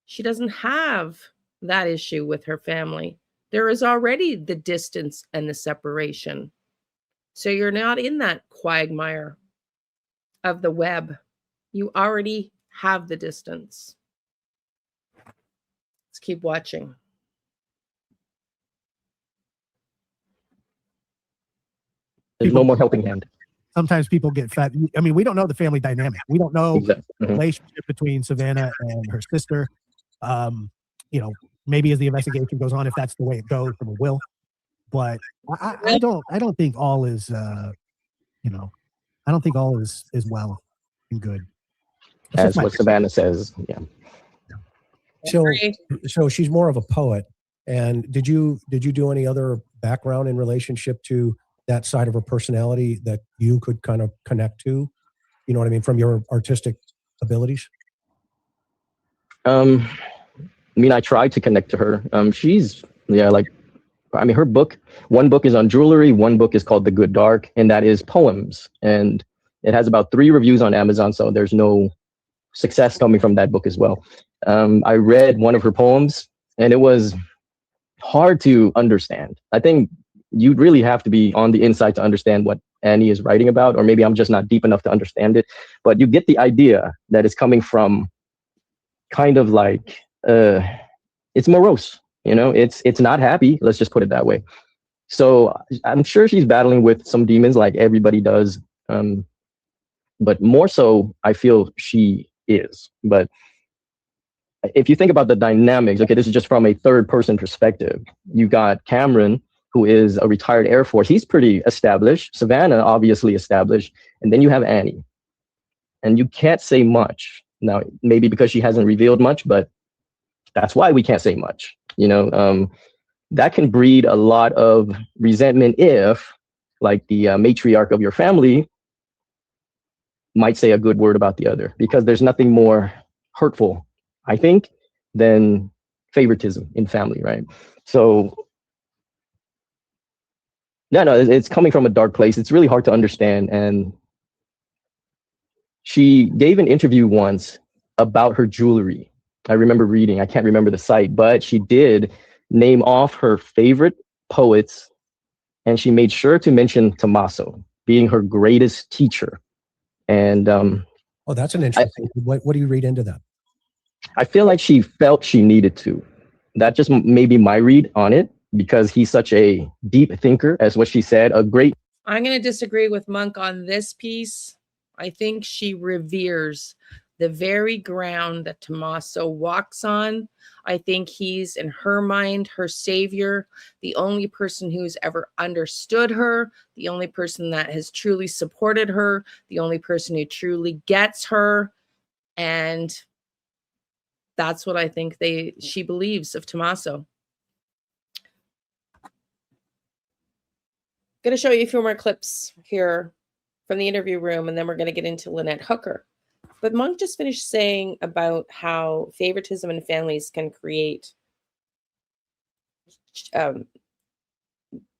she doesn't have that issue with her family. There is already the distance and the separation. So you're not in that quagmire of the web. You already have the distance. Let's keep watching. There's no more helping hand. Sometimes people get fed. I mean, we don't know the family dynamic. We don't know Exactly. the relationship between Savannah and her sister. Maybe as the investigation goes on, if that's the way it goes, then we will. But I don't think all is, I don't think all is well and good. That's what Savannah says. Yeah. So she's more of a poet. And did you do any other background in relationship to that side of her personality that you could kind of connect to? You know what I mean? From your artistic abilities? I tried to connect to her. Her book, one book is on jewelry, one book is called The Good Dark, and that is poems. And it has about 3 reviews on Amazon, so there's no success coming from that book as well. I read one of her poems, and it was hard to understand. I think you'd really have to be on the inside to understand what Annie is writing about, or maybe I'm just not deep enough to understand it. But you get the idea that it's coming from kind of like, it's morose. It's not happy. Let's just put it that way. So I'm sure she's battling with some demons like everybody does. But more so, I feel she is. But if you think about the dynamics, okay, this is just from a third person perspective. You got Cameron, who is a retired Air Force. He's pretty established. Savannah, obviously established. And then you have Annie. And you can't say much. Now, maybe because she hasn't revealed much, but that's why we can't say much. That can breed a lot of resentment if, like, the matriarch of your family might say a good word about the other, because there's nothing more hurtful, I think, than favoritism in family, right? So, it's coming from a dark place. It's really hard to understand. And she gave an interview once about her jewelry. I remember reading, I can't remember the site, but she did name off her favorite poets, and she made sure to mention Tommaso being her greatest teacher. And that's an interesting. What do you read into that? I feel like she felt she needed to. That just may be my read on it, because he's such a deep thinker, as what she said. I'm going to disagree with Monk on this piece. I think she reveres the very ground that Tommaso walks on. I think he's, in her mind, her savior, the only person who's ever understood her, the only person that has truly supported her, the only person who truly gets her. And that's what I think she believes of Tommaso. Going to show you a few more clips here from the interview room, and then we're going to get into Lynette Hooker. But Monk just finished saying about how favoritism in families can create,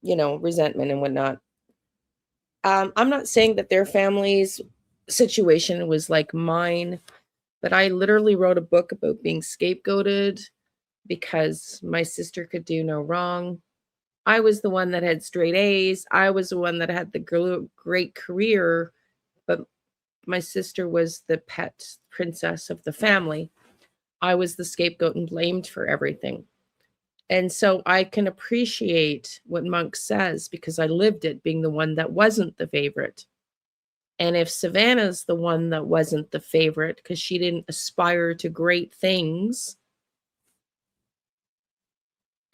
resentment and whatnot. I'm not saying that their family's situation was like mine, but I literally wrote a book about being scapegoated because my sister could do no wrong. I was the one that had straight A's. I was the one that had the great career, but my sister was the pet princess of the family. I was the scapegoat and blamed for everything. And so I can appreciate what Monk says because I lived it, being the one that wasn't the favorite. And if Savannah's the one that wasn't the favorite because she didn't aspire to great things,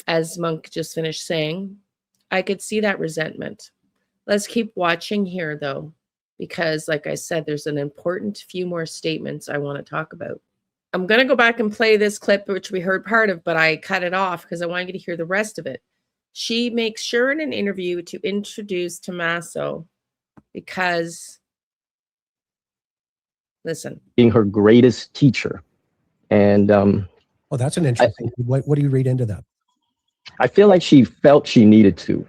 as Monk just finished saying, I could see that resentment. Let's keep watching here, though, because like I said, there's an important few more statements I want to talk about. I'm going to go back and play this clip, which we heard part of, but I cut it off because I want you to hear the rest of it. She makes sure in an interview to introduce Tommaso because, listen. Being her greatest teacher. And oh, that's an interesting. What do you read into that? I feel like she felt she needed to.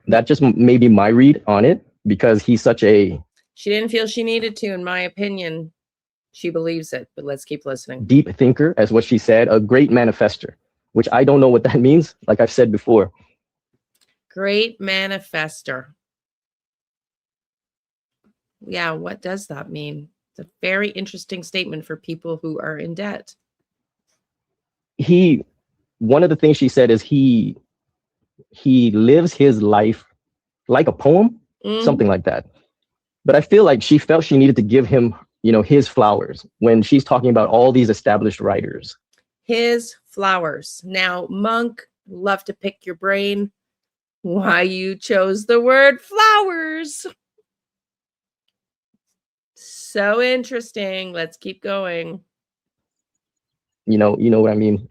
That just may be my read on it because he's such a... She didn't feel she needed to, in my opinion. She believes it, but let's keep listening. Deep thinker, as what she said, a great manifester, which I don't know what that means, like I've said before. Great manifester. Yeah, what does that mean? It's a very interesting statement for people who are in debt. One of the things she said is he lives his life like a poem, something like that. But I feel like she felt she needed to give him, his flowers when she's talking about all these established writers. His flowers. Now, Monk, love to pick your brain. Why you chose the word flowers? So interesting. Let's keep going. You know what I mean?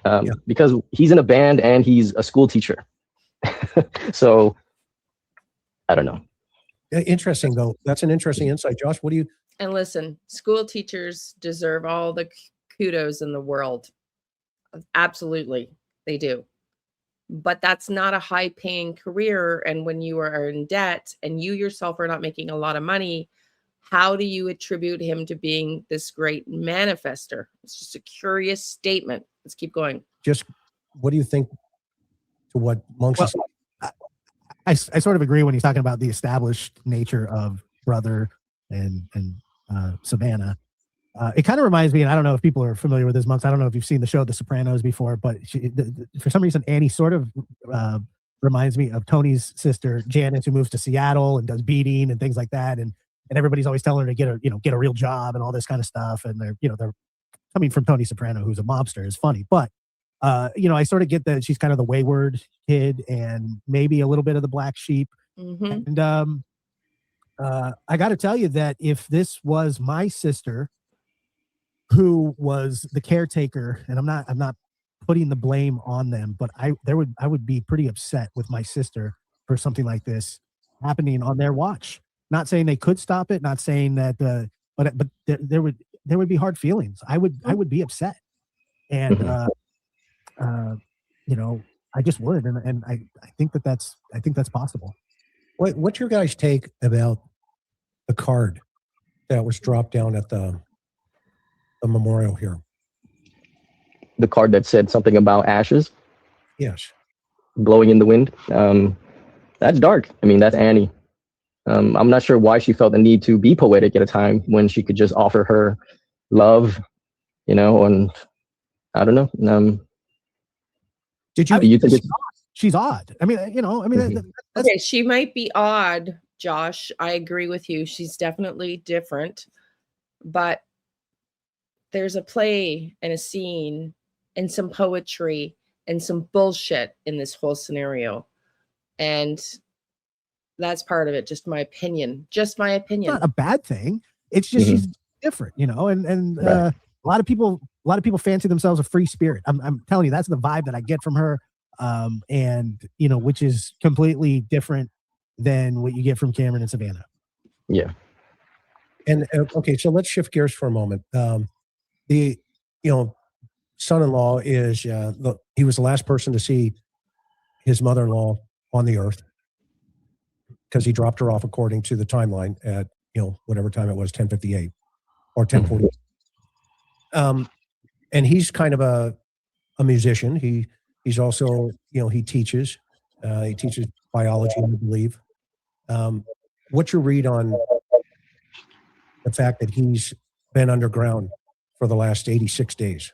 Because he's in a band and he's a school teacher. So, I don't know. Interesting, though. That's an interesting insight. Josh, what do you... And listen, school teachers deserve all the kudos in the world. Absolutely, they do. But that's not a high-paying career. And when you are in debt and you yourself are not making a lot of money, how do you attribute him to being this great manifester? It's just a curious statement. Let's keep going. Just what do you think to what Monk said? I sort of agree when he's talking about the established nature of Brother and Savannah. It kind of reminds me, and I don't know if people are familiar with this, Monks. I don't know if you've seen the show The Sopranos before, but for some reason, Annie sort of reminds me of Tony's sister, Janice, who moves to Seattle and does beading and things like that. And everybody's always telling her to get a real job and all this kind of stuff. And they're coming from Tony Soprano, who's a mobster, is funny. But, I sort of get that she's kind of the wayward kid and maybe a little bit of the black sheep. Mm-hmm. And I got to tell you that if this was my sister who was the caretaker, and I'm not putting the blame on them, but I would be pretty upset with my sister for something like this happening on their watch. Not saying they could stop it, not saying that, but there would be hard feelings. I would be upset, and I just would, and I think that's possible. What's your guys' take about the card that was dropped down at the memorial here? The card that said something about ashes? Yes. Blowing in the wind? That's dark. I mean, that's Annie. I'm not sure why she felt the need to be poetic at a time when she could just offer her love, and I don't know. Did you? Do you think she's odd? I mean, okay, she might be odd, Josh. I agree with you. She's definitely different, but there's a play and a scene and some poetry and some bullshit in this whole scenario, and that's part of it. Just my opinion. It's not a bad thing. It's just she's different, and right. A lot of people fancy themselves a free spirit. I'm telling you, that's the vibe that I get from her. And which is completely different than what you get from Cameron and Savannah. Yeah. And okay, so let's shift gears for a moment. The son-in-law is he was the last person to see his mother-in-law on the earth because he dropped her off according to the timeline at whatever time it was, 10:58 or 10:40. And he's kind of a musician. He's also he teaches. He teaches biology, I believe. What's your read on the fact that he's been underground for the last 86 days?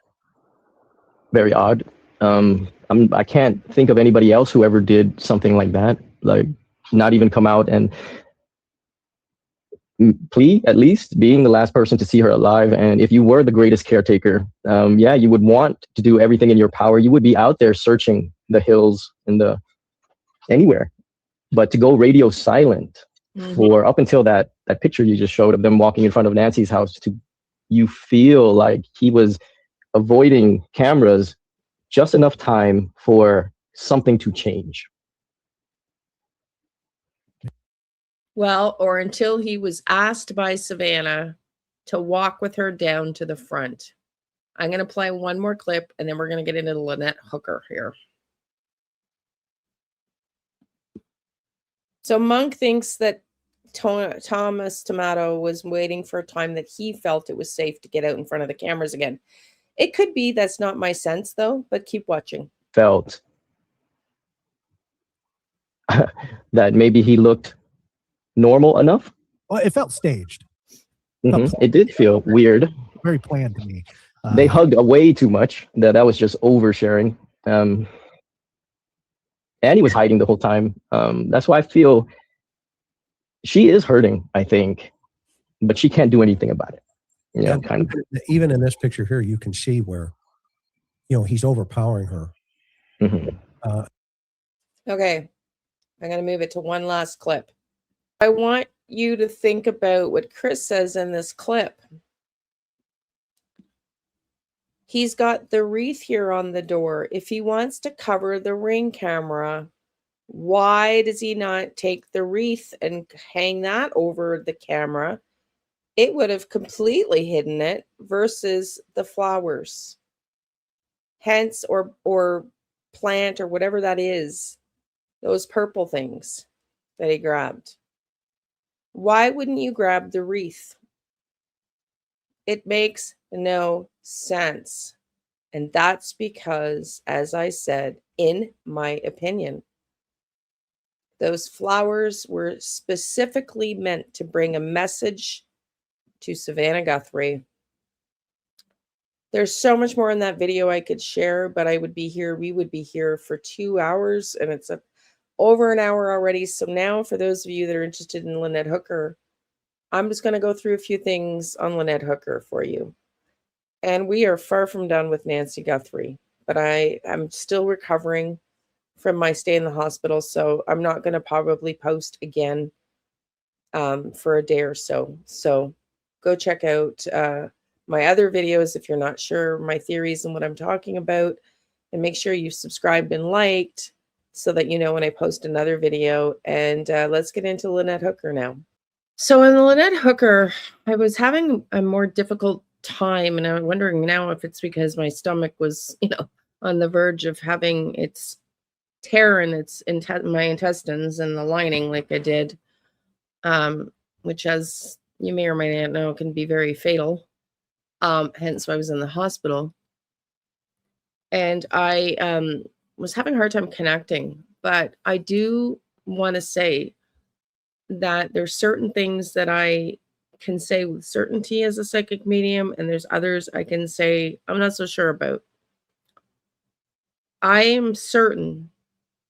Very odd. I can't think of anybody else who ever did something like that. Like, not even come out and plea, at least being the last person to see her alive. And if you were the greatest caretaker, yeah, you would want to do everything in your power. You would be out there searching the hills and anywhere. But to go radio silent for up until that picture you just showed of them walking in front of Nancy's house, you feel like he was avoiding cameras just enough time for something to change. Well, or until he was asked by Savannah to walk with her down to the front. I'm going to play one more clip, and then we're going to get into Lynette Hooker here. So Monk thinks that Thomas Tomato was waiting for a time that he felt it was safe to get out in front of the cameras again. It could be. That's not my sense, though, but keep watching. Felt that maybe he looked normal enough. Well, it felt staged. It did feel weird. Very planned to me. They hugged way too much. That was just oversharing. And he was hiding the whole time. That's why I feel she is hurting, I think, but she can't do anything about it. Yeah, kind of. Even in this picture here, you can see where, he's overpowering her. Okay, I'm going to move it to one last clip. I want you to think about what Chris says in this clip. He's got the wreath here on the door. If he wants to cover the Ring camera, why does he not take the wreath and hang that over the camera? It would have completely hidden it versus the flowers. Hence, or plant or whatever that is, those purple things that he grabbed. Why wouldn't you grab the wreath? It makes no sense. And that's because, as I said, in my opinion, those flowers were specifically meant to bring a message to Savannah Guthrie. There's so much more in that video I could share, but we would be here for 2 hours, and it's over an hour already. So now, for those of you that are interested in Lynette Hooker, I'm just going to go through a few things on Lynette Hooker for you. And we are far from done with Nancy Guthrie, but I'm still recovering from my stay in the hospital, so I'm not going to probably post again for a day or so. So go check out my other videos if you're not sure my theories and what I'm talking about, and make sure you've subscribed and liked so that you know when I post another video. And let's get into Lynette Hooker now. So in the Lynette Hooker, I was having a more difficult time, and I'm wondering now if it's because my stomach was, on the verge of having its tear in my intestines and the lining, like I did, which, as you may or may not know, can be very fatal. Hence why I was in the hospital. And I was having a hard time connecting, but I do want to say that there's certain things that I can say with certainty as a psychic medium, and there's others I can say I'm not so sure about. I am certain,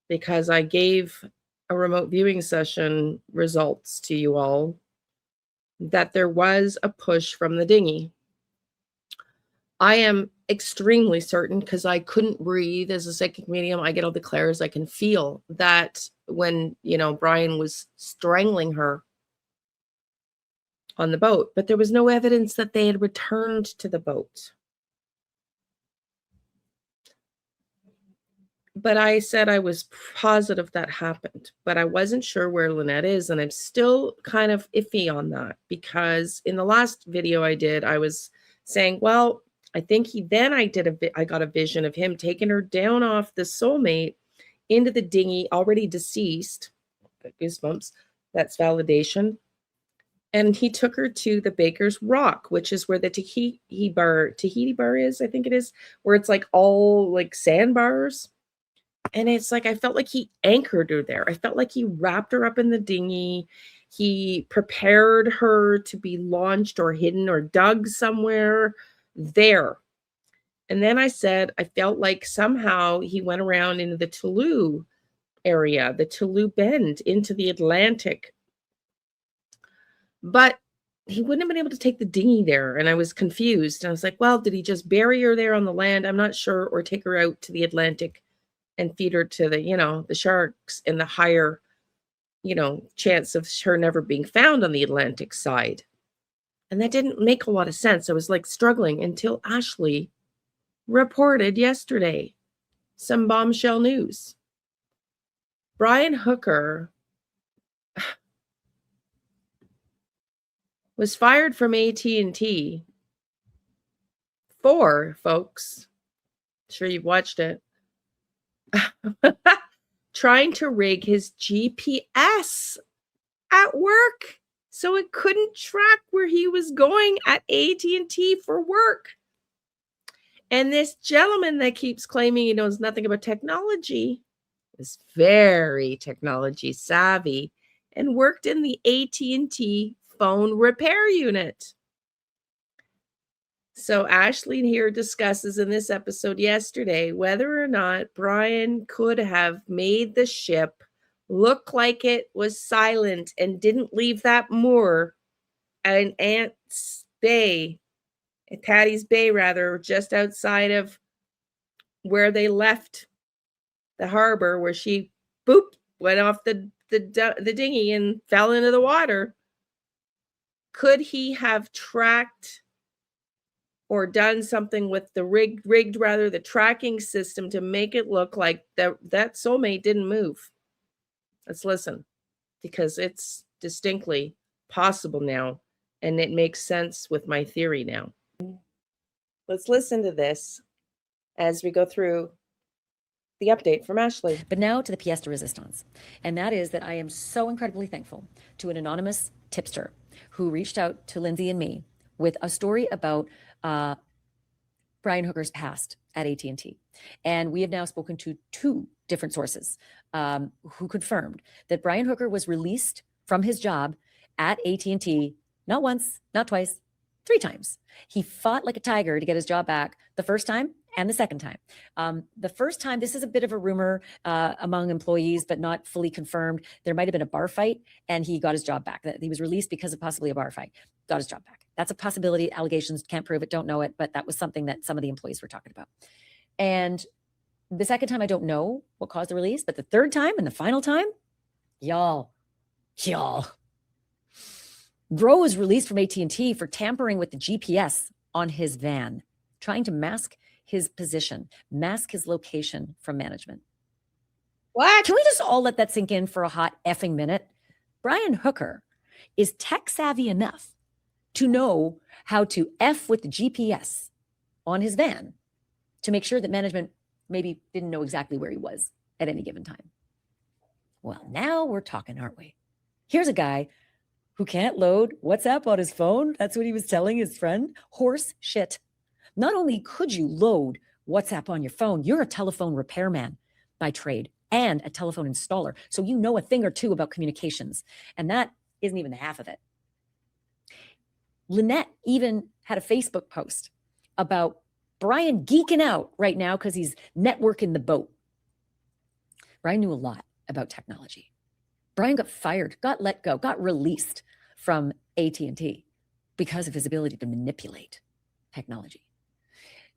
because I gave a remote viewing session results to you all, that there was a push from the dinghy. I am extremely certain, because I couldn't breathe as a psychic medium. I get all the clairs. I can feel that when, Brian was strangling her on the boat, but there was no evidence that they had returned to the boat. But I said I was positive that happened, but I wasn't sure where Lynette is. And I'm still kind of iffy on that, because in the last video I did, I was saying, well, I think I got a vision of him taking her down off the Soulmate into the dinghy, already deceased. Goosebumps. That's validation. And he took her to the Baker's Rock, which is where the Tahiti bar is, I think it is, where it's like all like sandbars. And it's like, I felt like he anchored her there. I felt like he wrapped her up in the dinghy. He prepared her to be launched or hidden or dug somewhere there. And then I said, I felt like somehow he went around into the Toulouse area, the Toulouse Bend, into the Atlantic. But he wouldn't have been able to take the dinghy there. And I was confused. And I was like, well, did he just bury her there on the land? I'm not sure. Or take her out to the Atlantic and feed her to the, the sharks and the higher, chance of her never being found on the Atlantic side. And that didn't make a lot of sense. I was like struggling until Ashley reported yesterday some bombshell news. Brian Hooker was fired from AT&T for, folks, I'm sure you've watched it, trying to rig his GPS at work so it couldn't track where he was going at AT&T for work. And this gentleman that keeps claiming he knows nothing about technology is very technology savvy and worked in the AT&T phone repair unit. So Ashley here discusses in this episode yesterday whether or not Brian could have made the ship look like it was silent and didn't leave that moor at Patty's Bay, just outside of where they left the harbor, where she went off the dinghy and fell into the water. Could he have tracked or done something with the rigged the tracking system to make it look like that soulmate didn't move? Let's listen, because it's distinctly possible now, and it makes sense with my theory now. Let's listen to this as we go through the update from Ashley. But now to the pièce de résistance. And that is that I am so incredibly thankful to an anonymous tipster who reached out to Lindsay and me with a story about Brian Hooker's past at AT&T. And we have now spoken to 2 different sources who confirmed that Brian Hooker was released from his job at AT&T not once, not twice, 3 times. He fought like a tiger to get his job back the first time and the second time. The first time, this is a bit of a rumor among employees, but not fully confirmed. There might have been a bar fight and he got his job back. That he was released because of possibly a bar fight, got his job back. That's a possibility. Allegations, can't prove it, don't know it, but that was something that some of the employees were talking about. And the second time, I don't know what caused the release, but the third time and the final time, y'all, Bro was released from AT&T for tampering with the GPS on his van, trying to mask his position, mask his location from management. What? Can we just all let that sink in for a hot effing minute? Brian Hooker is tech savvy enough to know how to F with the GPS on his van to make sure that management maybe didn't know exactly where he was at any given time. Well, now we're talking, aren't we? Here's a guy who can't load WhatsApp on his phone. That's what he was telling his friend. Horse shit. Not only could you load WhatsApp on your phone, you're a telephone repairman by trade and a telephone installer. So you know a thing or two about communications. And that isn't even half of it. Lynette even had a Facebook post about Brian geeking out right now because he's networking the boat. Brian knew a lot about technology. Brian got fired, got let go, got released from AT&T because of his ability to manipulate technology.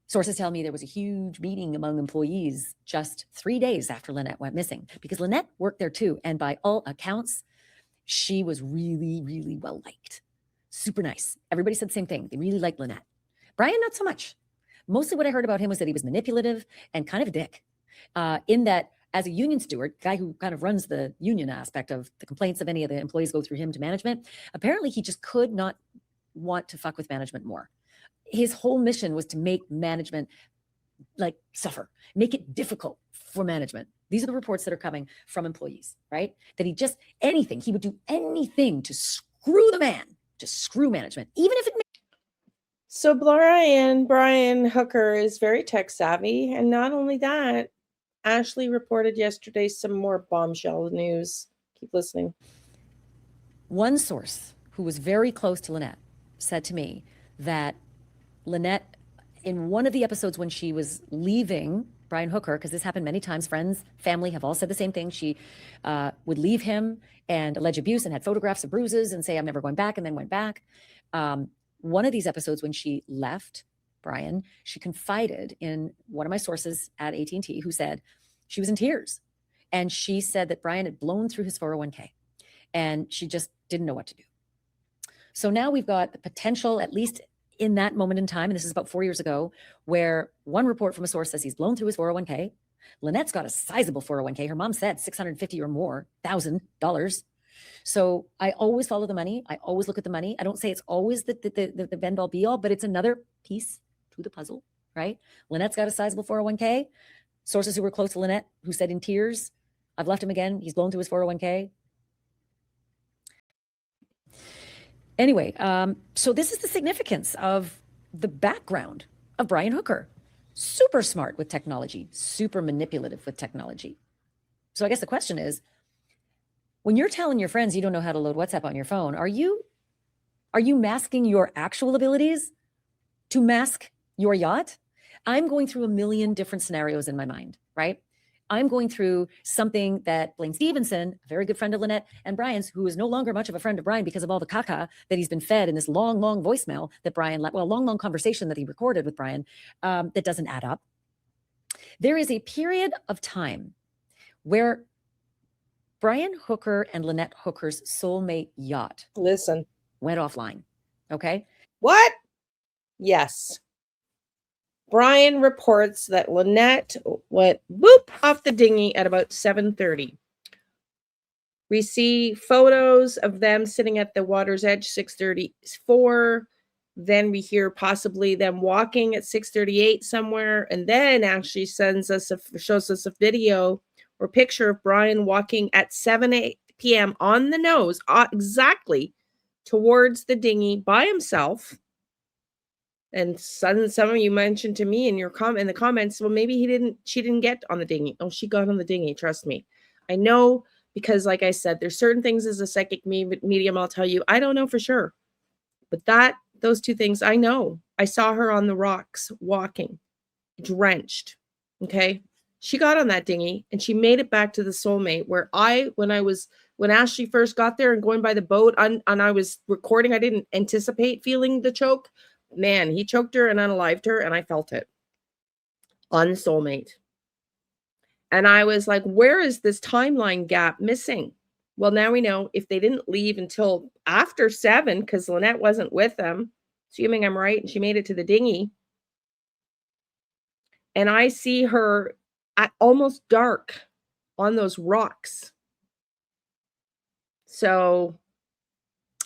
Sources tell me there was a huge meeting among employees just 3 days after Lynette went missing, because Lynette worked there too. And by all accounts, she was really, really well liked. Super nice. Everybody said the same thing. They really liked Lynette. Brian, not so much. Mostly what I heard about him was that he was manipulative and kind of a dick, in that as a union steward, guy who kind of runs the union aspect of the complaints of any of the employees go through him to management, apparently he just could not want to fuck with management more. His whole mission was to make management like suffer, make it difficult for management. These are the reports that are coming from employees, right? That he would do anything to screw the man, to screw management, even if it So Brian Hooker is very tech savvy. And not only that, Ashley reported yesterday some more bombshell news. Keep listening. One source who was very close to Lynette said to me that Lynette, in one of the episodes when she was leaving Brian Hooker, because this happened many times, friends, family have all said the same thing. She would leave him and allege abuse and had photographs of bruises and say, I'm never going back, and then went back. One of these episodes when she left Brian, she confided in one of my sources at AT&T who said she was in tears. And she said that Brian had blown through his 401k and she just didn't know what to do. So now we've got the potential, at least in that moment in time, and this is about 4 years ago, where one report from a source says he's blown through his 401k. Lynette's got a sizable 401k. Her mom said $650 or more $1,000. So I always follow the money. I always look at the money. I don't say it's always the end all be all, but it's another piece to the puzzle, right? Lynette's got a sizable 401k. Sources who were close to Lynette who said in tears, I've left him again. He's blown through his 401k. Anyway, so this is the significance of the background of Brian Hooker. Super smart with technology, super manipulative with technology. So I guess the question is, when you're telling your friends you don't know how to load WhatsApp on your phone, are you masking your actual abilities to mask your yacht? I'm going through a million different scenarios in my mind, right? I'm going through something that Blaine Stevenson, a very good friend of Lynette and Brian's, who is no longer much of a friend of Brian because of all the caca that he's been fed in this long, long voicemail that Brian, long conversation that he recorded with Brian that doesn't add up. There is a period of time where Brian Hooker and Lynette Hooker's soulmate yacht went offline. Okay. What? Yes. Brian reports that Lynette went boop off the dinghy at about 7:30. We see photos of them sitting at the water's edge, 6:34. Then we hear possibly them walking at 6:38 somewhere. And then Ashley shows us a video or picture of Brian walking at 7 p.m. on the nose, exactly towards the dinghy by himself. And some of you mentioned to me in the comments, well, maybe she didn't get on the dinghy. Oh, she got on the dinghy. Trust me. I know, because like I said, there's certain things as a psychic medium, I'll tell you, I don't know for sure. But those two things I know. I saw her on the rocks walking, drenched. Okay. She got on that dinghy and she made it back to the soulmate where when Ashley first got there and going by the boat and I was recording, I didn't anticipate feeling the choke. Man, he choked her and unalived her, and I felt it on the soulmate. And I was like, where is this timeline gap missing? Well, now we know if they didn't leave until after 7, because Lynette wasn't with them, assuming I'm right, and she made it to the dinghy. And I see her at almost dark on those rocks. So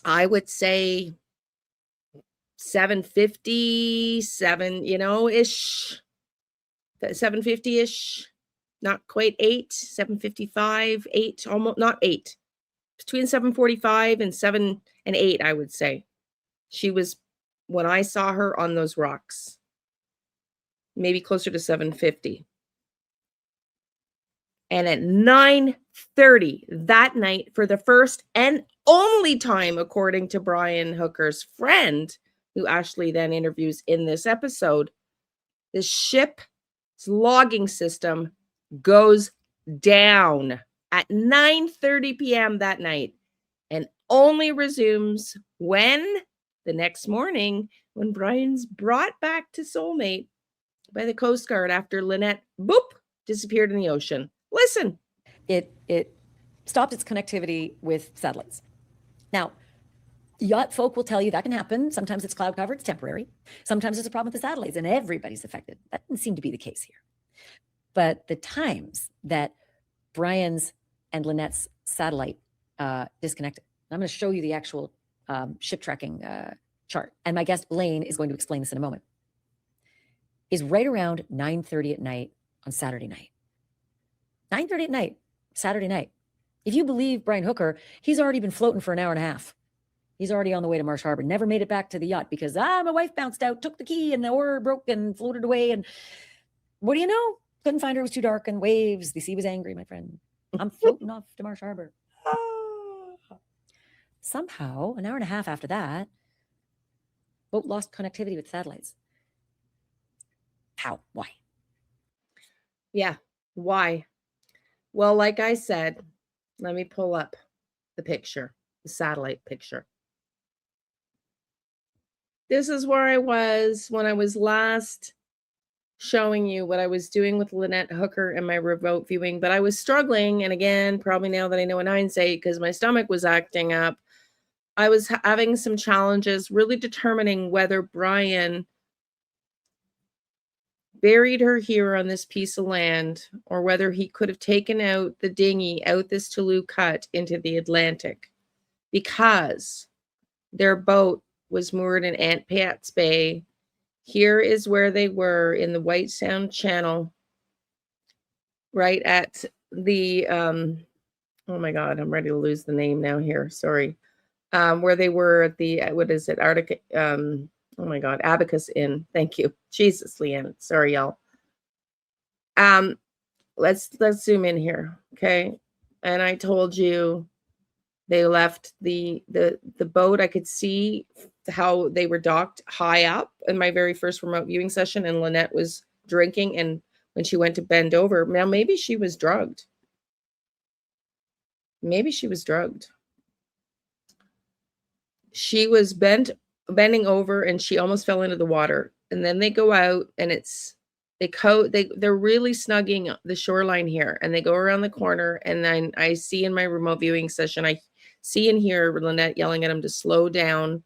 I would say 7:50, ish, 7:50-ish, not quite 8, 7:55, 8, almost not 8, between 7:45 and 7 and 8, I would say. She was, when I saw her on those rocks, maybe closer to 7:50. And at 9:30 that night, for the first and only time, according to Brian Hooker's friend, who Ashley then interviews in this episode, the ship's logging system goes down at 9:30 p.m. that night and only resumes when the next morning, when Brian's brought back to soulmate by the Coast Guard after Lynette, disappeared in the ocean. Listen. It stopped its connectivity with satellites. Now, yacht folk will tell you that can happen. Sometimes it's cloud cover, it's temporary. Sometimes there's a problem with the satellites and everybody's affected. That didn't seem to be the case here. But the times that Brian's and Lynette's satellite disconnected, I'm going to show you the actual ship tracking chart. And my guest Blaine is going to explain this in a moment, is right around 9:30 at night on Saturday night. 9:30 at night, Saturday night. If you believe Brian Hooker, he's already been floating for an hour and a half. He's already on the way to Marsh Harbor, never made it back to the yacht because my wife bounced out, took the key and the oar broke and floated away. And what do you know? Couldn't find her. It was too dark and waves. The sea was angry, my friend. I'm floating off to Marsh Harbor. Somehow, an hour and a half after that, boat lost connectivity with satellites. How? Why? Yeah. Why? Well, like I said, let me pull up the picture, the satellite picture. This is where I was when I was last showing you what I was doing with Lynette Hooker and my remote viewing, but I was struggling. And again, probably now that I know in hindsight, because my stomach was acting up, I was having some challenges really determining whether Brian buried her here on this piece of land or whether he could have taken out the dinghy out this Toulouse cut into the Atlantic, because their boat was moored in Aunt Pat's Bay. Here is where they were in the White Sound Channel, right at the, oh my God, I'm ready to lose the name now here. Sorry. Where they were at the, what is it? Arctic, oh my God, Abacus Inn. Thank you. Jesus, Liane. Sorry, y'all. Let's zoom in here. Okay. And I told you they left the boat. I could see how they were docked high up in my very first remote viewing session, and Lynette was drinking, and when she went to bend over, now maybe she was drugged. Maybe she was drugged. She was bending over, and she almost fell into the water. And then they go out, and they're really snugging the shoreline here, and they go around the corner, and then I see in my remote viewing session, I see and hear Lynette yelling at him to slow down,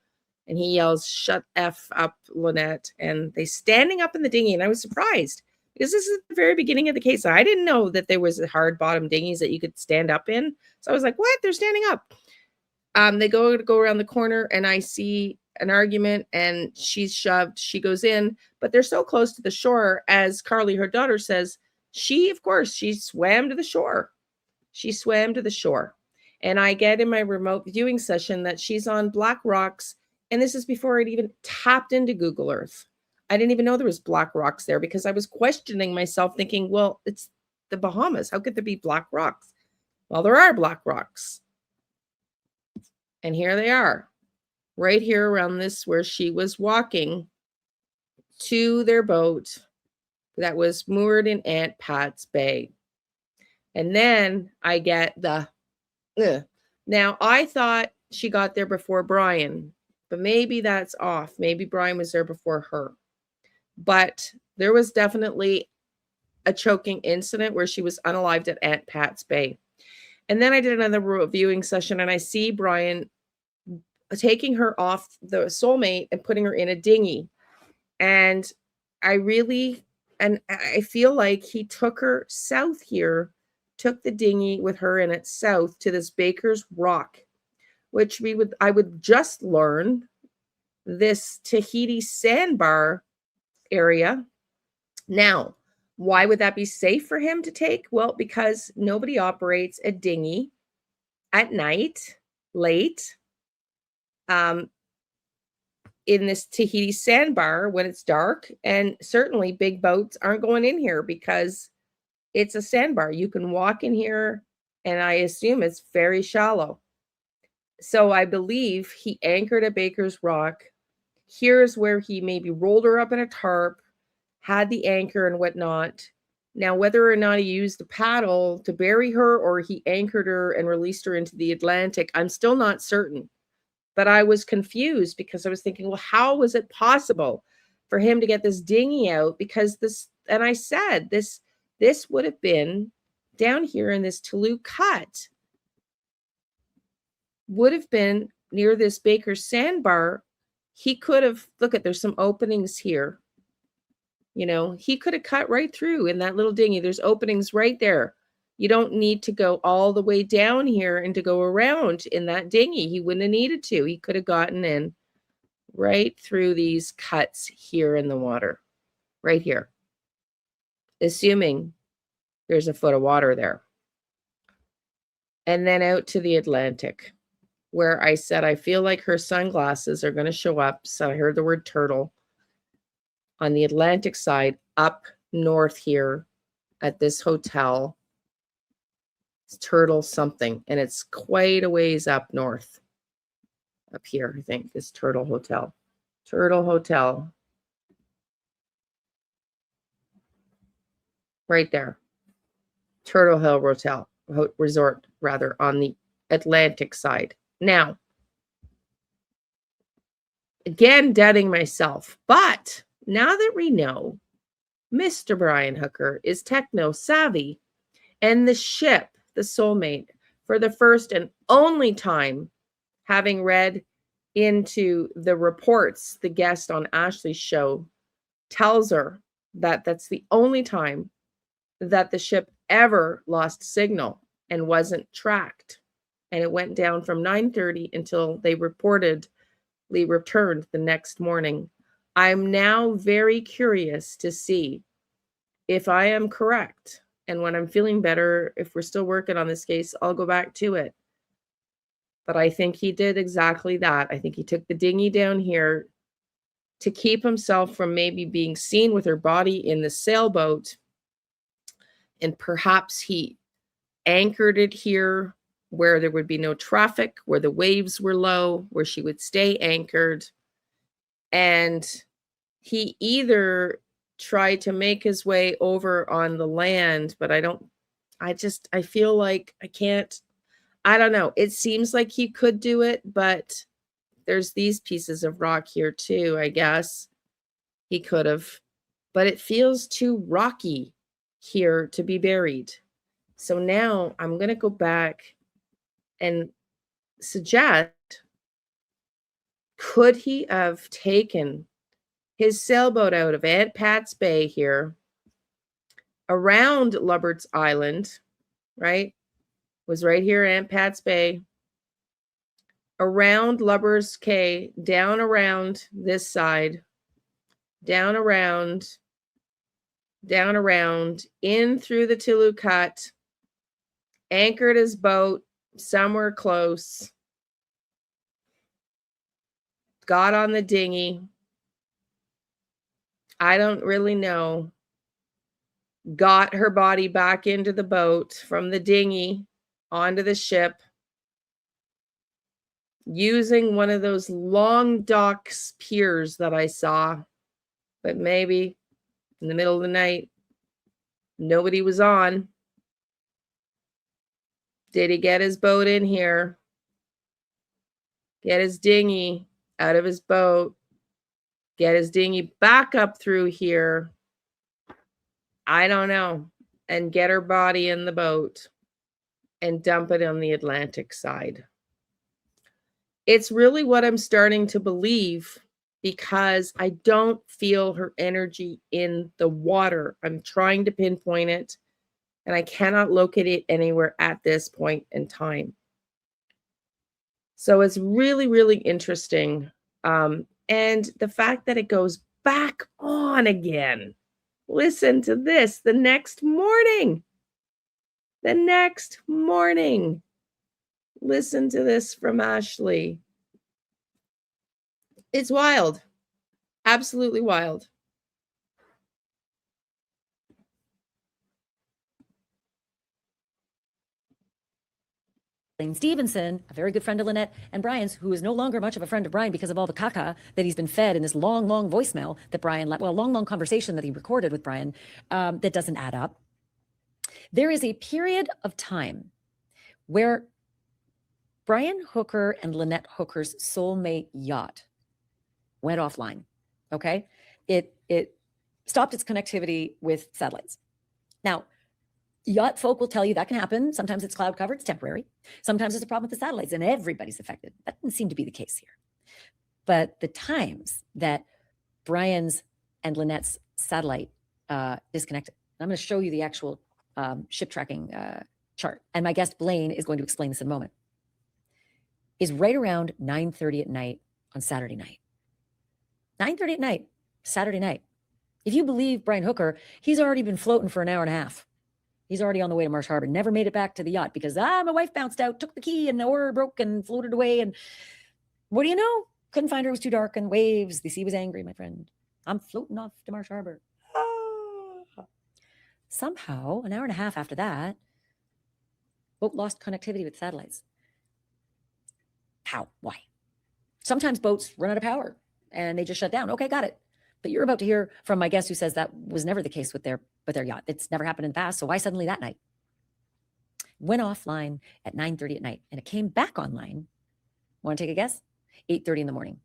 and he yells, "Shut F up, Lynette." And they standing up in the dinghy, and I was surprised because this is the very beginning of the case. I didn't know that there was a hard bottom dinghies that you could stand up in. So I was like, what? They're standing up. They go around the corner, and I see an argument, and she's shoved. She goes in, but they're so close to the shore, as Carly, her daughter, says, she swam to the shore. She swam to the shore. And I get in my remote viewing session that she's on black rocks. And this is before I'd even tapped into Google Earth. I didn't even know there was black rocks there because I was questioning myself, thinking, well, it's the Bahamas. How could there be black rocks? Well, there are black rocks. And here they are, right here around this, where she was walking to their boat that was moored in Aunt Pat's Bay. And then I get now I thought she got there before Brian, but maybe that's off. Maybe Brian was there before her. But there was definitely a choking incident where she was unalived at Aunt Pat's Bay. And then I did another viewing session, and I see Brian taking her off the Soulmate and putting her in a dinghy. And I feel like he took her south here, took the dinghy with her in it south to this Baker's Rock, which I would just learn this Tahiti sandbar area. Now, why would that be safe for him to take? Well, because nobody operates a dinghy at night, late, in this Tahiti sandbar when it's dark. And certainly big boats aren't going in here because it's a sandbar. You can walk in here, and I assume it's very shallow. So I believe he anchored at Baker's Rock. Here's where he maybe rolled her up in a tarp, had the anchor and whatnot. Now, whether or not he used a paddle to bury her or he anchored her and released her into the Atlantic, I'm still not certain. But I was confused because I was thinking, well, how was it possible for him to get this dinghy out? Because and I said, this would have been down here in this Toulouse cut, would have been near this Baker's sandbar. He could have, there's some openings here. He could have cut right through in that little dinghy. There's openings right there. You don't need to go all the way down here and to go around in that dinghy. He wouldn't have needed to. He could have gotten in right through these cuts here in the water, right here, assuming there's a foot of water there. And then out to the Atlantic, where I said, I feel like her sunglasses are going to show up. So I heard the word turtle on the Atlantic side, up north here, at this hotel. It's Turtle something, and it's quite a ways up north. Up here, I think, is Turtle Hotel. Turtle Hotel. Right there. Turtle Hill Resort, rather, on the Atlantic side. Now, again, doubting myself, but now that we know Mr. Brian Hooker is techno savvy, and the ship, the soulmate, for the first and only time, having read into the reports, the guest on Ashley's show tells her that that's the only time that the ship ever lost signal and wasn't tracked. And it went down from 9:30 until they reportedly returned the next morning. I'm now very curious to see if I am correct. And when I'm feeling better, if we're still working on this case, I'll go back to it. But I think he did exactly that. I think he took the dinghy down here to keep himself from maybe being seen with her body in the sailboat. And perhaps he anchored it here where there would be no traffic, where the waves were low, where she would stay anchored. And he either tried to make his way over on the land, but I feel like I don't know. It seems like he could do it, but there's these pieces of rock here too, I guess. He could have, but it feels too rocky here to be buried. So now I'm going to go back and suggest, could he have taken his sailboat out of Aunt Pat's Bay here, around Lubbert's Island, right? Was right here, Aunt Pat's Bay, around Lubber's Cay, down around this side, down around, in through the Tulu Cut, anchored his boat somewhere close, got on the dinghy, I don't really know, got her body back into the boat from the dinghy onto the ship, using one of those long docks piers that I saw, but maybe in the middle of the night, nobody was on. Did he get his boat in here? Get his dinghy out of his boat? Get his dinghy back up through here? I don't know. And get her body in the boat and dump it on the Atlantic side. It's really what I'm starting to believe, because I don't feel her energy in the water. I'm trying to pinpoint it, and I cannot locate it anywhere at this point in time. So it's really, really interesting. And the fact that it goes back on again. Listen to this. The next morning. Listen to this from Ashley. It's wild. Absolutely wild. Lane Stevenson, a very good friend of Lynette and Brian's, who is no longer much of a friend of Brian because of all the caca that he's been fed in this long, long voicemail that Brian, long conversation that he recorded with Brian that doesn't add up. There is a period of time where Brian Hooker and Lynette Hooker's soulmate yacht went offline, okay? It stopped its connectivity with satellites. Now, yacht folk will tell you that can happen. Sometimes it's cloud cover, it's temporary. Sometimes it's a problem with the satellites and everybody's affected. That doesn't seem to be the case here. But the times that Brian's and Lynette's satellite disconnected, I'm going to show you the actual ship tracking chart. And my guest Blaine is going to explain this in a moment. Is right around 9:30 at night on Saturday night. 9:30 at night, Saturday night. If you believe Brian Hooker, he's already been floating for an hour and a half. He's already on the way to Marsh Harbor, never made it back to the yacht because my wife bounced out, took the key and the oar broke and floated away. And what do you know? Couldn't find her. It was too dark and waves. The sea was angry, my friend. I'm floating off to Marsh Harbor. Somehow, an hour and a half after that, boat lost connectivity with satellites. How? Why? Sometimes boats run out of power and they just shut down. Okay, got it. But you're about to hear from my guest who says that was never the case with their yacht. It's never happened in the past. So why suddenly that night? Went offline at 9:30 at night and it came back online. Want to take a guess? 8:30 in the morning.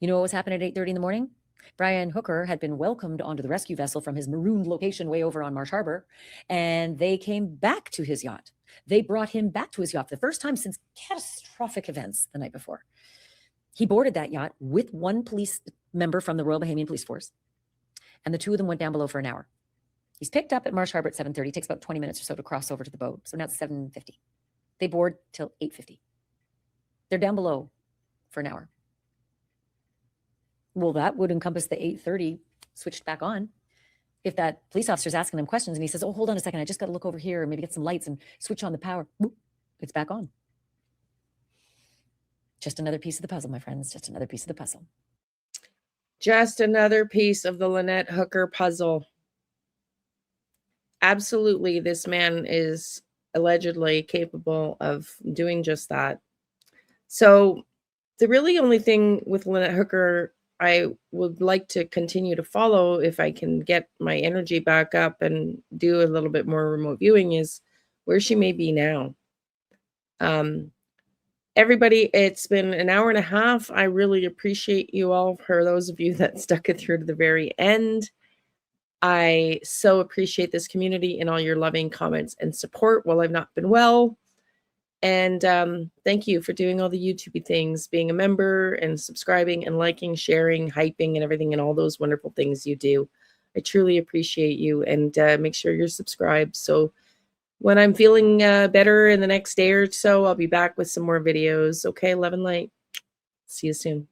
You know what was happening at 8:30 in the morning? Brian Hooker had been welcomed onto the rescue vessel from his marooned location way over on Marsh Harbor, and they came back to his yacht. They brought him back to his yacht for the first time since catastrophic events the night before. He boarded that yacht with one police member from the Royal Bahamian Police Force, and the two of them went down below for an hour. He's picked up at Marsh Harbor at 7:30. It takes about 20 minutes or so to cross over to the boat. So now it's 7:50. They board till 8:50. They're down below for an hour. Well, that would encompass the 8:30 switched back on. If that police officer's asking him questions and he says, oh, hold on a second, I just got to look over here and maybe get some lights and switch on the power. Boop, it's back on. Just another piece of the puzzle, my friends. Just another piece of the puzzle. Just another piece of the Lynette Hooker puzzle. Absolutely, this man is allegedly capable of doing just that. So the really only thing with Lynette Hooker I would like to continue to follow, if I can get my energy back up and do a little bit more remote viewing, is where she may be now. Everybody, it's been an hour and a half. I really appreciate you all, for those of you that stuck it through to the very end. I so appreciate this community and all your loving comments and support while I've not been well. And thank you for doing all the YouTube things, being a member and subscribing and liking, sharing, hyping, and everything, and all those wonderful things you do. I truly appreciate you, and make sure you're subscribed. So when I'm feeling better in the next day or so, I'll be back with some more videos. Okay, love and light. See you soon.